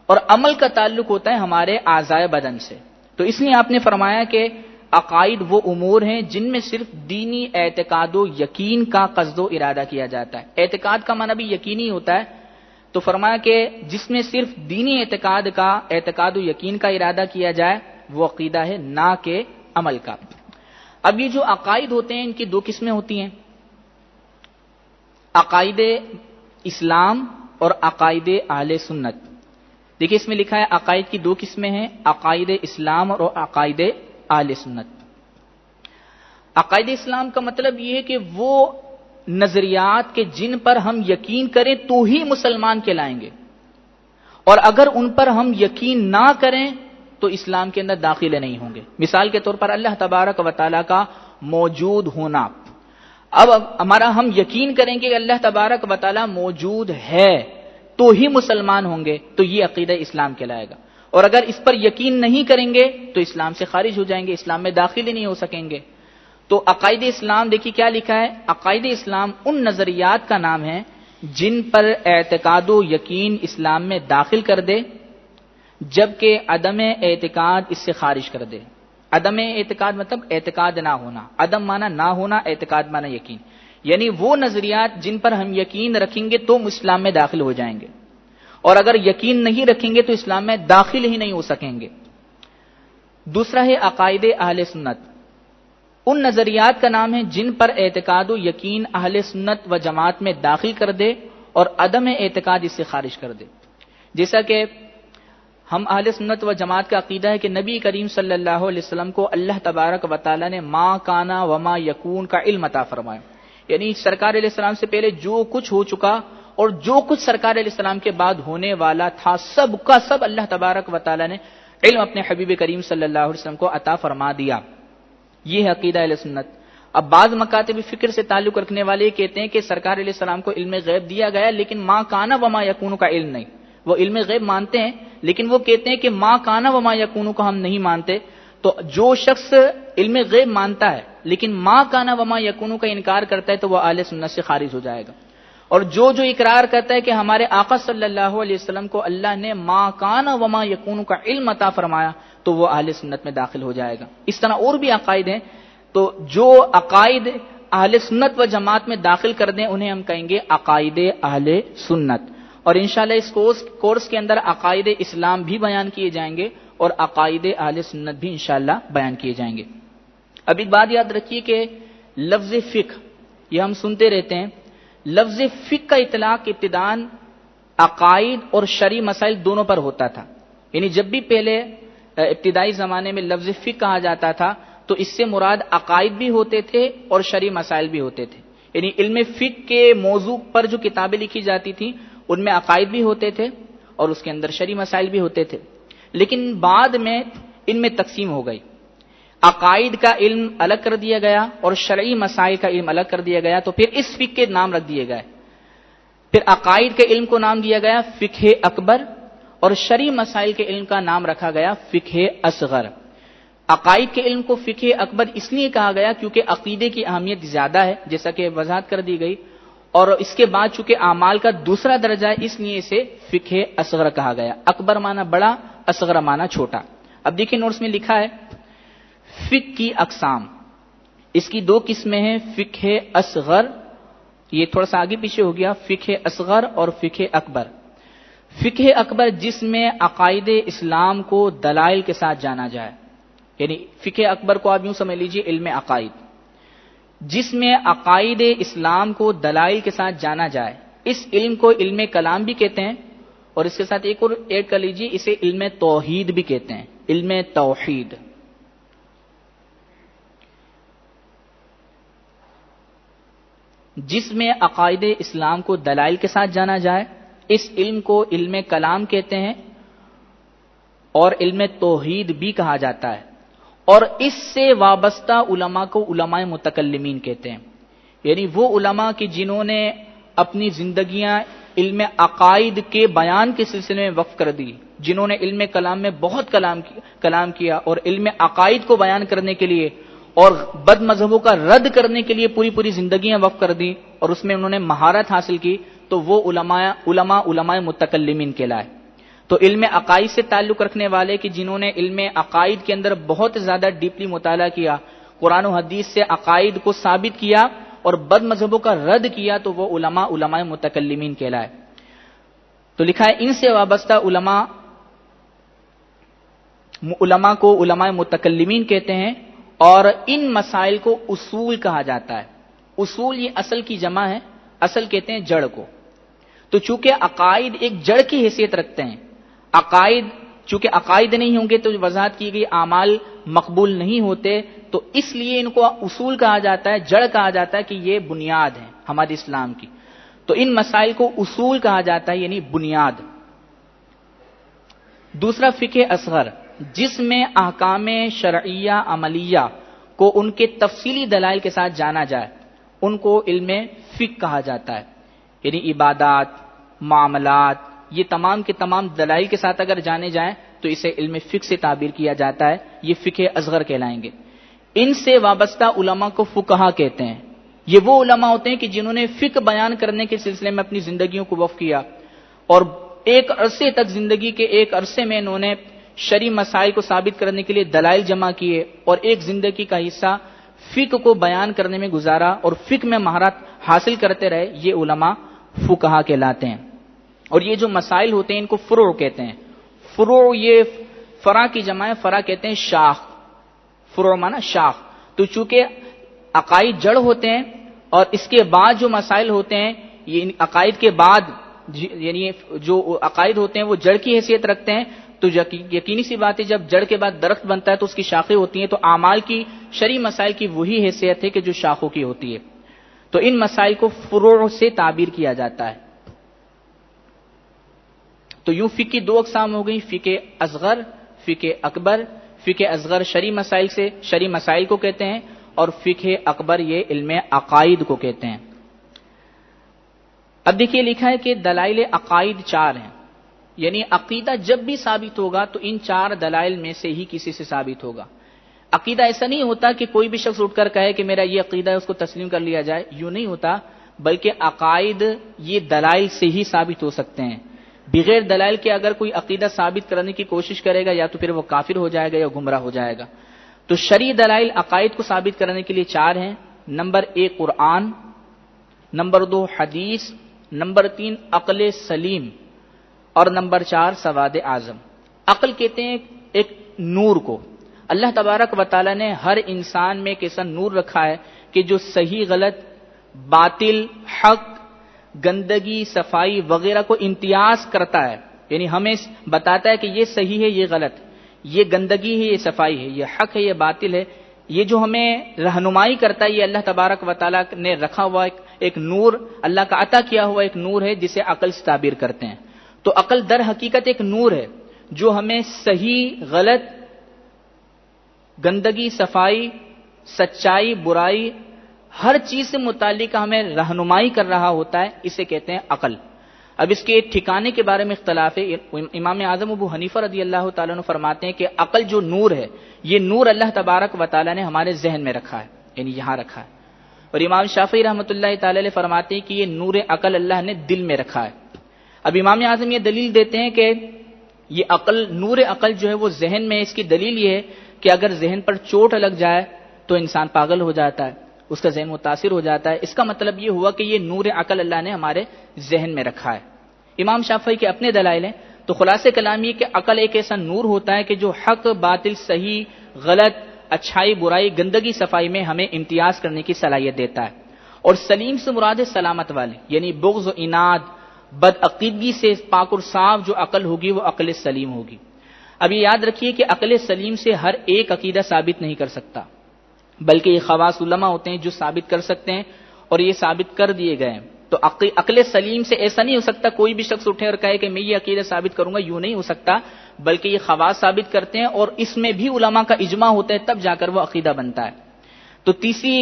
اور عمل کا تعلق ہوتا ہے ہمارے اعضائے بدن سے۔ تو اس لیے آپ نے فرمایا کہ عقائد وہ امور ہیں جن میں صرف دینی اعتقاد و یقین کا قصد و ارادہ کیا جاتا ہے۔ اعتقاد کا معنی بھی یقینی ہوتا ہے، تو فرمایا کہ جس میں صرف دینی اعتقاد و یقین کا ارادہ کیا جائے وہ عقیدہ ہے، نہ کہ عمل کا۔ اب یہ جو عقائد ہوتے ہیں ان کی دو قسمیں ہوتی ہیں، عقائد اسلام اور عقائد اہل سنت۔ دیکھیے اس میں لکھا ہے عقائد کی دو قسمیں ہیں، عقائد اسلام اور عقائد اہل سنت۔ عقائد اسلام کا مطلب یہ ہے کہ وہ نظریات کے جن پر ہم یقین کریں تو ہی مسلمان کہلائیں گے، اور اگر ان پر ہم یقین نہ کریں تو اسلام کے اندر داخلے نہیں ہوں گے۔ مثال کے طور پر اللہ تبارک و تعالیٰ کا موجود ہونا، اب ہم یقین کریں گے کہ اللہ تبارک و تعالیٰ موجود ہے تو ہی مسلمان ہوں گے، تو یہ عقیدہ اسلام کہلائے گا۔ اور اگر اس پر یقین نہیں کریں گے تو اسلام سے خارج ہو جائیں گے، اسلام میں داخل ہی نہیں ہو سکیں گے۔ تو عقائد اسلام دیکھیے کیا لکھا ہے، عقائد اسلام ان نظریات کا نام ہے جن پر اعتقاد و یقین اسلام میں داخل کر دے جبکہ عدم اعتقاد اس سے خارج کر دے۔ عدم اعتقاد مطلب اعتقاد نہ ہونا، عدم مانا نہ ہونا، اعتقاد مانا یقین، یعنی وہ نظریات جن پر ہم یقین رکھیں گے تو اسلام میں داخل ہو جائیں گے، اور اگر یقین نہیں رکھیں گے تو اسلام میں داخل ہی نہیں ہو سکیں گے۔ دوسرا ہے عقائد اہل سنت، ان نظریات کا نام ہے جن پر اعتقاد و یقین اہل سنت و جماعت میں داخل کر دے اور عدم اعتقاد اس سے خارج کر دے۔ جیسا کہ ہم اہل سنت و جماعت کا عقیدہ ہے کہ نبی کریم صلی اللہ علیہ وسلم کو اللہ تبارک و تعالی نے ما کانا وما یکون کا علم عطا فرمایا، یعنی سرکار علیہ السلام سے پہلے جو کچھ ہو چکا اور جو کچھ سرکار علیہ السلام کے بعد ہونے والا تھا سب کا سب اللہ تبارک و تعالی نے علم اپنے حبیب کریم صلی اللہ علیہ وسلم کو عطا فرما دیا۔ یہ ہے عقیدہ اہل سنت۔ اب بعض مکاتب فکر سے تعلق رکھنے والے کہتے ہیں کہ سرکار علیہ السلام کو علم غیب دیا گیا لیکن ما کانا وما یکون کا علم نہیں، وہ علم غیب مانتے ہیں لیکن وہ کہتے ہیں کہ ما کانا وما یکون کو ہم نہیں مانتے۔ تو جو شخص علم غیب مانتا ہے لیکن ما کانا وما یکون کا انکار کرتا ہے تو وہ اہل سنت سے خارج ہو جائے گا، اور جو اقرار کرتا ہے کہ ہمارے آقا صلی اللہ علیہ وسلم کو اللہ نے ما کانا وما یکون کا علم عطا فرمایا تو وہ اہل سنت میں داخل ہو جائے گا۔ اس طرح اور بھی عقائد ہیں، تو جو عقائد اہل سنت و جماعت میں داخل کر دیں انہیں ہم کہیں گے عقائد اہل سنت، اور انشاءاللہ اس کورس کے اندر عقائد اسلام بھی بیان کیے جائیں گے اور عقائد اہل سنت بھی انشاءاللہ بیان کیے جائیں گے۔ اب ایک بات یاد رکھیے کہ لفظ فقہ یہ ہم سنتے رہتے ہیں، لفظ فقہ کا اطلاق ابتداً عقائد اور شرعی مسائل دونوں پر ہوتا تھا، یعنی جب بھی پہلے ابتدائی زمانے میں لفظ فقہ کہا جاتا تھا تو اس سے مراد عقائد بھی ہوتے تھے اور شرعی مسائل بھی ہوتے تھے، یعنی علم فقہ کے موضوع پر جو کتابیں لکھی جاتی تھیں ان میں عقائد بھی ہوتے تھے اور اس کے اندر شرعی مسائل بھی ہوتے تھے، لیکن بعد میں ان میں تقسیم ہو گئی، عقائد کا علم الگ کر دیا گیا اور شرعی مسائل کا علم الگ کر دیا گیا، تو پھر اس فقہ کے نام رکھ دیے گئے، پھر عقائد کے علم کو نام دیا گیا فقہ اکبر اور شرعی مسائل کے علم کا نام رکھا گیا فقہ اصغر۔ عقائد کے علم کو فقہ اکبر اس لیے کہا گیا کیونکہ عقیدے کی اہمیت زیادہ ہے جیسا کہ وضاحت کر دی گئی، اور اس کے بعد چونکہ اعمال کا دوسرا درجہ ہے اس لیے اسے فقہ اصغر کہا گیا، اکبر مانا بڑا، اصغر مانا چھوٹا۔ اب دیکھیں نوٹس میں لکھا ہے فقہ کی اقسام، اس کی دو قسمیں ہیں، فقہ اصغر، یہ تھوڑا سا آگے پیچھے ہو گیا، فقہ اصغر اور فقہ اکبر۔ فقہ اکبر جس میں عقائد اسلام کو دلائل کے ساتھ جانا جائے، یعنی فقہ اکبر کو آپ یوں سمجھ لیجئے علم عقائد، جس میں عقائد اسلام کو دلائل کے ساتھ جانا جائے، اس علم کو علم کلام بھی کہتے ہیں، اور اس کے ساتھ ایک اور ایڈ کر لیجئے، اسے علم توحید بھی کہتے ہیں، علم توحید۔ جس میں عقائد اسلام کو دلائل کے ساتھ جانا جائے، اس علم کو علم کلام کہتے ہیں اور علم توحید بھی کہا جاتا ہے، اور اس سے وابستہ علماء کو علماء متکلمین کہتے ہیں، یعنی وہ علماء کہ جنہوں نے اپنی زندگیاں علم عقائد کے بیان کے سلسلے میں وقف کر دی، جنہوں نے علم کلام میں بہت کلام کیا اور علم عقائد کو بیان کرنے کے لیے اور بد مذہبوں کا رد کرنے کے لیے پوری زندگیاں وقف کر دی اور اس میں انہوں نے مہارت حاصل کی، تو وہ علماء متکلمین کہلائے۔ تو علم عقائد سے تعلق رکھنے والے کہ جنہوں نے علم عقائد کے اندر بہت زیادہ ڈیپلی مطالعہ کیا، قرآن و حدیث سے عقائد کو ثابت کیا اور بد مذہبوں کا رد کیا، تو وہ علماء متکلمین کہلائے۔ تو لکھا ہے ان سے وابستہ علماء کو علماء متکلمین کہتے ہیں، اور ان مسائل کو اصول کہا جاتا ہے۔ اصول یہ اصل کی جمع ہے، اصل کہتے ہیں جڑ کو۔ تو چونکہ عقائد ایک جڑ کی حیثیت رکھتے ہیں، چونکہ عقائد نہیں ہوں گے تو وضاحت کی گئی اعمال مقبول نہیں ہوتے، تو اس لیے ان کو اصول کہا جاتا ہے، جڑ کہا جاتا ہے کہ یہ بنیاد ہے ہمارے اسلام کی۔ تو ان مسائل کو اصول کہا جاتا ہے، یعنی بنیاد۔ دوسرا فقہ اصغر، جس میں احکام شرعیہ عملیہ کو ان کے تفصیلی دلائل کے ساتھ جانا جائے، ان کو علم فقہ کہا جاتا ہے، یعنی عبادات، معاملات، یہ تمام کے تمام دلائل کے ساتھ اگر جانے جائیں تو اسے علم فقہ سے تعبیر کیا جاتا ہے، یہ فقہ اصغر کہلائیں گے۔ ان سے وابستہ علماء کو فقہا کہتے ہیں۔ یہ وہ علماء ہوتے ہیں کہ جنہوں نے فقہ بیان کرنے کے سلسلے میں اپنی زندگیوں کو وقف کیا اور ایک عرصے تک، زندگی کے ایک عرصے میں انہوں نے شرعی مسائل کو ثابت کرنے کے لیے دلائل جمع کیے اور ایک زندگی کا حصہ فقہ کو بیان کرنے میں گزارا اور فقہ میں مہارت حاصل کرتے رہے، یہ علماء فقہا کہلاتے ہیں۔ اور یہ جو مسائل ہوتے ہیں ان کو فروع کہتے ہیں۔ فروع یہ فرع کی جمع ہے، فرع کہتے ہیں شاخ، فروع مانا شاخ۔ تو چونکہ عقائد جڑ ہوتے ہیں اور اس کے بعد جو مسائل ہوتے ہیں، یہ عقائد کے بعد یعنی جو عقائد ہوتے ہیں وہ جڑ کی حیثیت رکھتے ہیں، تو یقینی سی بات ہے جب جڑ کے بعد درخت بنتا ہے تو اس کی شاخیں ہوتی ہیں، تو اعمال کی شرعی مسائل کی وہی حیثیت ہے کہ جو شاخوں کی ہوتی ہے۔ تو ان مسائل کو فروع سے تعبیر کیا جاتا ہے۔ تو یوں فقہ کی دو اقسام ہو گئی، فقہ اصغر، فقہ اکبر۔ فقہ اصغر شرعی مسائل کو کہتے ہیں اور فقہ اکبر یہ علم عقائد کو کہتے ہیں۔ اب دیکھیے لکھا ہے کہ دلائل عقائد 4 ہیں، یعنی عقیدہ جب بھی ثابت ہوگا تو ان 4 دلائل میں سے ہی کسی سے ثابت ہوگا۔ عقیدہ ایسا نہیں ہوتا کہ کوئی بھی شخص اٹھ کر کہے کہ میرا یہ عقیدہ ہے، اس کو تسلیم کر لیا جائے، یوں نہیں ہوتا، بلکہ عقائد یہ دلائل سے ہی ثابت ہو سکتے ہیں۔ بغیر دلائل کے اگر کوئی عقیدہ ثابت کرنے کی کوشش کرے گا یا تو پھر وہ کافر ہو جائے گا یا گمراہ ہو جائے گا۔ تو شرعی دلائل عقائد کو ثابت کرنے کے لیے 4 ہیں۔ نمبر 1 قرآن، نمبر 2 حدیث، نمبر 3 عقل سلیم، اور نمبر 4 سواد اعظم۔ عقل کہتے ہیں ایک نور کو، اللہ تبارک و تعالی نے ہر انسان میں ایک ایسا نور رکھا ہے کہ جو صحیح غلط، باطل حق، گندگی صفائی وغیرہ کو امتیاز کرتا ہے، یعنی ہمیں بتاتا ہے کہ یہ صحیح ہے یہ غلط، یہ گندگی ہے یہ صفائی ہے، یہ حق ہے یہ باطل ہے، یہ جو ہمیں رہنمائی کرتا ہے یہ اللہ تبارک و تعالی نے رکھا ہوا ایک نور، اللہ کا عطا کیا ہوا ایک نور ہے جسے عقل سے تعبیر کرتے ہیں۔ تو عقل در حقیقت ایک نور ہے جو ہمیں صحیح غلط، گندگی صفائی، سچائی برائی، ہر چیز سے متعلق ہمیں رہنمائی کر رہا ہوتا ہے، اسے کہتے ہیں عقل۔ اب اس کے ٹھکانے کے بارے میں اختلاف ہے۔ امام اعظم ابو حنیفہ رضی اللہ تعالیٰ عنہ فرماتے ہیں کہ عقل جو نور ہے، یہ نور اللہ تبارک و تعالیٰ نے ہمارے ذہن میں رکھا ہے، یعنی یہاں رکھا ہے۔ اور امام شافعی رحمۃ اللہ تعالی علیہ فرماتے ہیں کہ یہ نور عقل اللہ نے دل میں رکھا ہے۔ اب امام اعظم یہ دلیل دیتے ہیں کہ یہ عقل، نور عقل جو ہے وہ ذہن میں، اس کی دلیل یہ ہے کہ اگر ذہن پر چوٹ لگ جائے تو انسان پاگل ہو جاتا ہے، اس کا ذہن متاثر ہو جاتا ہے۔ اس کا مطلب یہ ہوا کہ یہ نور عقل اللہ نے ہمارے ذہن میں رکھا ہے۔ امام شافعی کے اپنے دلائل ہیں، تو خلاصہ کلام یہ کہ عقل ایک ایسا نور ہوتا ہے کہ جو حق، باطل، صحیح، غلط، اچھائی، برائی، گندگی، صفائی میں ہمیں امتیاز کرنے کی صلاحیت دیتا ہے۔ اور سلیم سے مراد ہے سلامت والے، یعنی بغض و عناد، بد عقیدگی سے پاک اور صاف جو عقل ہوگی وہ عقل سلیم ہوگی۔ اب یہ یاد رکھیے کہ عقل سلیم سے ہر ایک عقیدہ ثابت نہیں کر سکتا، بلکہ یہ خواص علماء ہوتے ہیں جو ثابت کر سکتے ہیں، اور یہ ثابت کر دیے گئے ہیں۔ تو عقل سلیم سے ایسا نہیں ہو سکتا کوئی بھی شخص اٹھے اور کہے کہ میں یہ عقیدہ ثابت کروں گا، یوں نہیں ہو سکتا، بلکہ یہ خواص ثابت کرتے ہیں، اور اس میں بھی علماء کا اجماع ہوتا ہے، تب جا کر وہ عقیدہ بنتا ہے۔ تو تیسری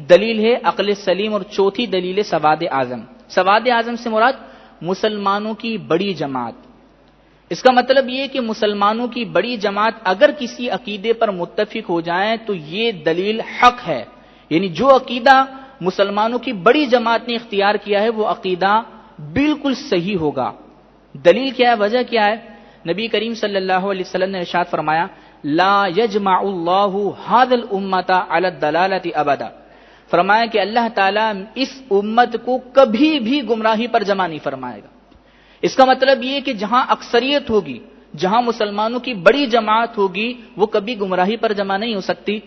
دلیل ہے عقل سلیم، اور چوتھی دلیل ہے سواد اعظم۔ سواد اعظم سے مراد مسلمانوں کی بڑی جماعت۔ اس کا مطلب یہ کہ مسلمانوں کی بڑی جماعت اگر کسی عقیدے پر متفق ہو جائیں تو یہ دلیل حق ہے، یعنی جو عقیدہ مسلمانوں کی بڑی جماعت نے اختیار کیا ہے وہ عقیدہ بالکل صحیح ہوگا۔ دلیل کیا ہے، وجہ کیا ہے؟ نبی کریم صلی اللہ علیہ وسلم نے ارشاد فرمایا لا یجمع اللہ ھذا الامۃ علی الضلالۃ ابدا، فرمایا کہ اللہ تعالیٰ اس امت کو کبھی بھی گمراہی پر جمع نہیں فرمائے گا۔ اس کا مطلب یہ کہ جہاں اکثریت ہوگی، جہاں مسلمانوں کی بڑی جماعت ہوگی، وہ کبھی گمراہی پر جمع نہیں ہو سکتی۔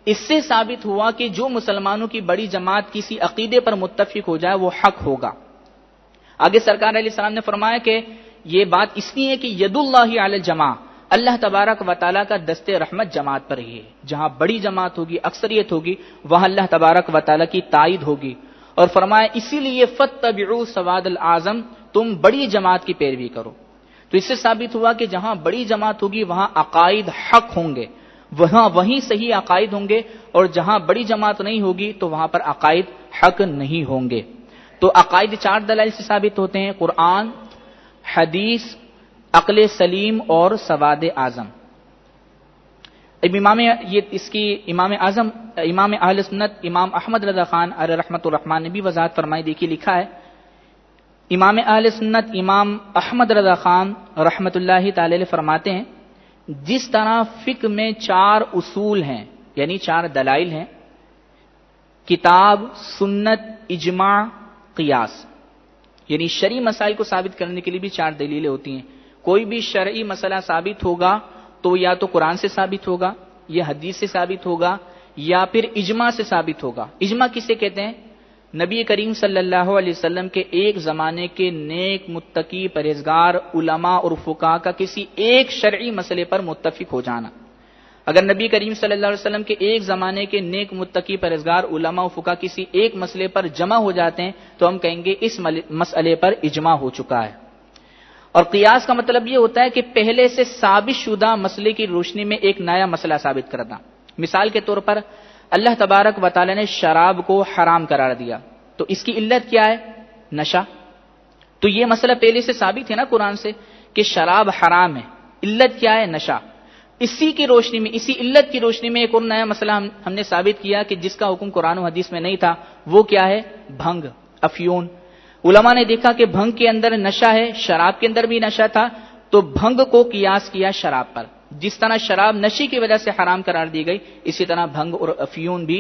اس سے ثابت ہوا کہ جو مسلمانوں کی بڑی جماعت کسی عقیدے پر متفق ہو جائے وہ حق ہوگا۔ آگے سرکار علیہ السلام نے فرمایا کہ یہ بات اس لیے ہے کہ ید اللہ علی الجماع، اللہ تبارک و تعالیٰ کا دست رحمت جماعت پر ہی ہے۔ جہاں بڑی جماعت ہوگی، اکثریت ہوگی، وہاں اللہ تبارک و تعالیٰ کی تائید ہوگی۔ اور فرمایا اسی لیے فاتبعوا سواد الاعظم، تم بڑی جماعت کی پیروی کرو۔ تو اس سے ثابت ہوا کہ جہاں بڑی جماعت ہوگی وہاں عقائد حق ہوں گے، وہیں صحیح عقائد ہوں گے، اور جہاں بڑی جماعت نہیں ہوگی تو وہاں پر عقائد حق نہیں ہوں گے۔ تو عقائد 4 دلائل سے ثابت ہوتے ہیں: قرآن، حدیث، عقل سلیم اور سواد اعظم۔ امام اعظم، امام اہل سنت امام احمد رضا خان علیہ رحمۃ الرحمن نے بھی وضاحت فرمائی، دیکھیے لکھا ہے امام اہل سنت امام احمد رضا خان رحمۃ اللہ تعالی علیہ فرماتے ہیں جس طرح فقہ میں 4 اصول ہیں، یعنی 4 دلائل ہیں، کتاب، سنت، اجماع، قیاس، یعنی شرعی مسائل کو ثابت کرنے کے لیے بھی 4 دلیلیں ہوتی ہیں۔ کوئی بھی شرعی مسئلہ ثابت ہوگا تو یا تو قرآن سے ثابت ہوگا، یا حدیث سے ثابت ہوگا، یا پھر اجماع سے ثابت ہوگا۔ اجماع کسے کہتے ہیں؟ نبی کریم صلی اللہ علیہ وسلم کے ایک زمانے کے نیک، متقی، پرہیزگار علماء اور فقہاء کا کسی ایک شرعی مسئلے پر متفق ہو جانا۔ اگر نبی کریم صلی اللہ علیہ وسلم کے ایک زمانے کے نیک، متقی، پرہیزگار علماء و فقہاء کسی ایک مسئلے پر جمع ہو جاتے ہیں تو ہم کہیں گے اس مسئلے پر اجماع ہو چکا ہے۔ اور قیاس کا مطلب یہ ہوتا ہے کہ پہلے سے ثابت شدہ مسئلے کی روشنی میں ایک نیا مسئلہ ثابت کرنا۔ مثال کے طور پر اللہ تبارک و تعالی نے شراب کو حرام قرار دیا، تو اس کی علت کیا ہے؟ نشہ۔ تو یہ مسئلہ پہلے سے ثابت ہے نا قرآن سے کہ شراب حرام ہے، علت کیا ہے؟ نشہ۔ اسی کی روشنی میں، اسی علت کی روشنی میں ایک اور نیا مسئلہ ہم نے ثابت کیا کہ جس کا حکم قرآن و حدیث میں نہیں تھا، وہ کیا ہے؟ بھنگ، افیون۔ علماء نے دیکھا کہ بھنگ کے اندر نشہ ہے، شراب کے اندر بھی نشہ تھا، تو بھنگ کو قیاس کیا شراب پر۔ جس طرح شراب نشے کی وجہ سے حرام قرار دی گئی، اسی طرح بھنگ اور افیون بھی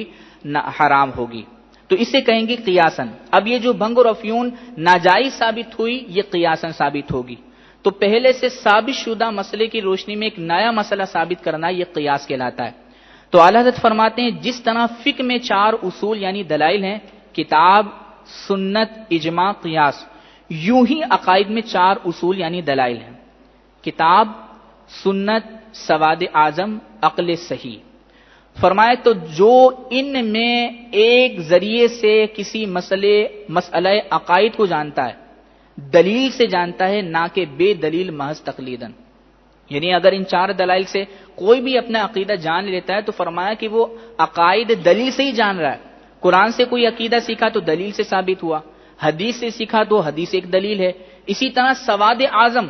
حرام ہوگی، تو اسے کہیں گے قیاسن۔ اب یہ جو بھنگ اور افیون ناجائز ثابت ہوئی، یہ قیاسن ثابت ہوگی۔ تو پہلے سے ثابت شدہ مسئلے کی روشنی میں ایک نیا مسئلہ ثابت کرنا، یہ قیاس کہلاتا ہے۔ تو اعلیٰ حضرت فرماتے ہیں جس طرح فقہ میں 4 اصول یعنی دلائل ہیں، کتاب، سنت، اجماع، قیاس، یوں ہی عقائد میں 4 اصول یعنی دلائل ہیں، کتاب، سنت، سواد اعظم، عقل صحیح۔ فرمایا تو جو ان میں ایک ذریعے سے کسی مسئلہ عقائد کو جانتا ہے، دلیل سے جانتا ہے، نہ کہ بے دلیل محض تقلیدن، یعنی اگر ان 4 دلائل سے کوئی بھی اپنا عقیدہ جان لیتا ہے تو فرمایا کہ وہ عقائد دلیل سے ہی جان رہا ہے۔ قرآن سے کوئی عقیدہ سیکھا تو دلیل سے ثابت ہوا، حدیث سے سیکھا تو حدیث ایک دلیل ہے۔ اسی طرح سواد اعظم،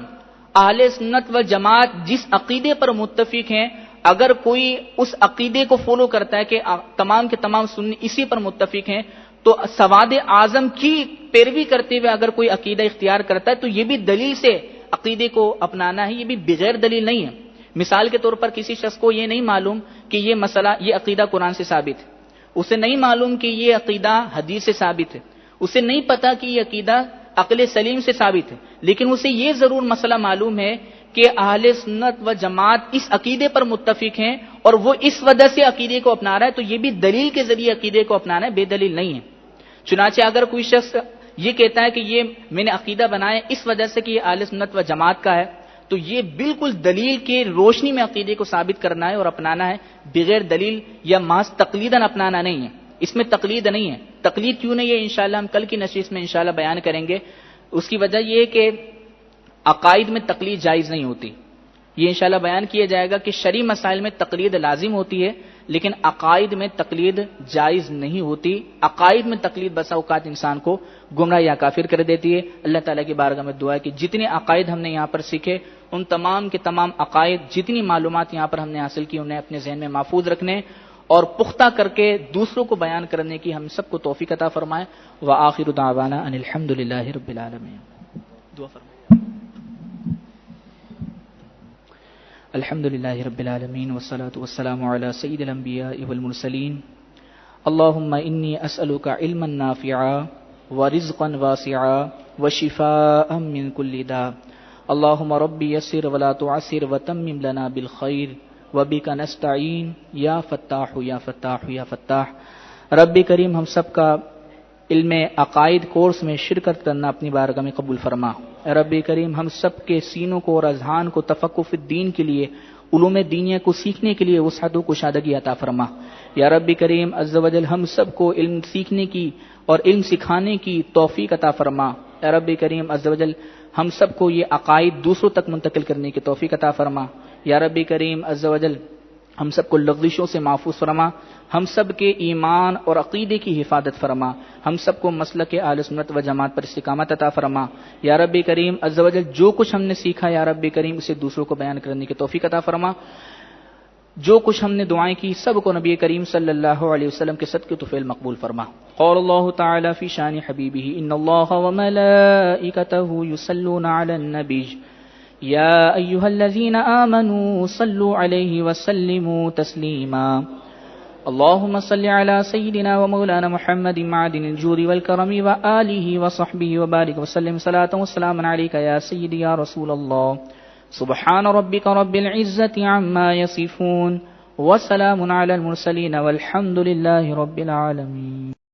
اہل سنت و جماعت جس عقیدے پر متفق ہیں، اگر کوئی اس عقیدے کو فالو کرتا ہے کہ تمام کے تمام سنی اسی پر متفق ہیں، تو سواد اعظم کی پیروی کرتے ہوئے اگر کوئی عقیدہ اختیار کرتا ہے تو یہ بھی دلیل سے عقیدے کو اپنانا ہے، یہ بھی بغیر دلیل نہیں ہے۔ مثال کے طور پر کسی شخص کو یہ نہیں معلوم کہ یہ مسئلہ، یہ عقیدہ قرآن سے ثابت ہے، اسے نہیں معلوم کہ یہ عقیدہ حدیث سے ثابت ہے، اسے نہیں پتا کہ یہ عقیدہ عقل سلیم سے ثابت ہے، لیکن اسے یہ ضرور مسئلہ معلوم ہے کہ اہل سنت و جماعت اس عقیدے پر متفق ہیں اور وہ اس وجہ سے عقیدے کو اپنا رہا ہے، تو یہ بھی دلیل کے ذریعے عقیدے کو اپنانا ہے، بے دلیل نہیں ہے۔ چنانچہ اگر کوئی شخص یہ کہتا ہے کہ یہ میں نے عقیدہ بنایا اس وجہ سے کہ یہ اہل سنت و جماعت کا ہے، تو یہ بالکل دلیل کے روشنی میں عقیدے کو ثابت کرنا ہے اور اپنانا ہے، بغیر دلیل یا محض تقلیداً اپنانا نہیں ہے۔ اس میں تقلید نہیں ہے۔ تقلید کیوں نہیں ہے انشاءاللہ ہم کل کی نشست میں انشاءاللہ بیان کریں گے۔ اس کی وجہ یہ ہے کہ عقائد میں تقلید جائز نہیں ہوتی، یہ انشاءاللہ بیان کیا جائے گا کہ شرعی مسائل میں تقلید لازم ہوتی ہے لیکن عقائد میں تقلید جائز نہیں ہوتی۔ عقائد میں تقلید بسا اوقات انسان کو گمراہ یا کافر کر دیتی ہے۔ اللہ تعالیٰ کی بارگاہ میں دعا ہے کہ جتنے عقائد ہم نے یہاں پر سیکھے ان تمام کے تمام عقائد، جتنی معلومات یہاں پر ہم نے حاصل کی انہیں اپنے ذہن میں محفوظ رکھنے اور پختہ کر کے دوسروں کو بیان کرنے کی ہم سب کو توفیق عطا فرمائے۔ وآخر دعوانا ان الحمدللہ رب العالمین۔ دعا فرمائے۔ الحمد لله رب العالمين والصلاة والسلام على سيد الأنبياء والمرسلين اللهم إني أسألك علما نافعا ورزقا واسعا وشفاء من كل داء اللهم ربي يسر ولا تعسر وتمم لنا بالخير وبك نستعين يا فتاح يا فتاح يا فتاح۔ رب کریم ہم سب کا علم عقائد کورس میں شرکت کرنا اپنی بارگاہ میں قبول فرما۔ رب کریم ہم سب کے سینوں کو اور اذہان کو تفقہ فی الدین کے لیے، علوم دینیہ کو سیکھنے کے لیے وسعت و کشادگی عطا فرما۔ یا رب کریم عز و جل ہم سب کو علم سیکھنے کی اور علم سکھانے کی توفیق عطا فرما۔ یا رب کریم عز و جل ہم سب کو یہ عقائد دوسروں تک منتقل کرنے کی توفیق عطا فرما۔ یا رب کریم عز و جل ہم سب کو لغزشوں سے محفوظ فرما، ہم سب کے ایمان اور عقیدے کی حفاظت فرما، ہم سب کو مسلک اہل سنت و جماعت پر استقامت عطا فرما۔ یا رب کریم عز و جل جو کچھ ہم نے سیکھا یا رب کریم اسے دوسروں کو بیان کرنے کی توفیق عطا فرما۔ جو کچھ ہم نے دعائیں کی سب کو نبی کریم صلی اللہ علیہ وسلم کے صدقے طفیل مقبول فرما۔ قال اللہ تعالی فی شان حبیبہ ان اللہ وملائکتہ یصلون علی النبی یا ایھا الذین آمنوا صلوا علیہ وسلموا تسلیما۔ اللهم صل على سيدنا ومولانا محمد معدن الجود والكرم وآله وصحبه وبارك وسلم صلاة وسلاما عليك يا سيدي يا رسول الله۔ سبحان ربك رب العزة عما يصفون وسلام على المرسلين والحمد لله رب العالمين۔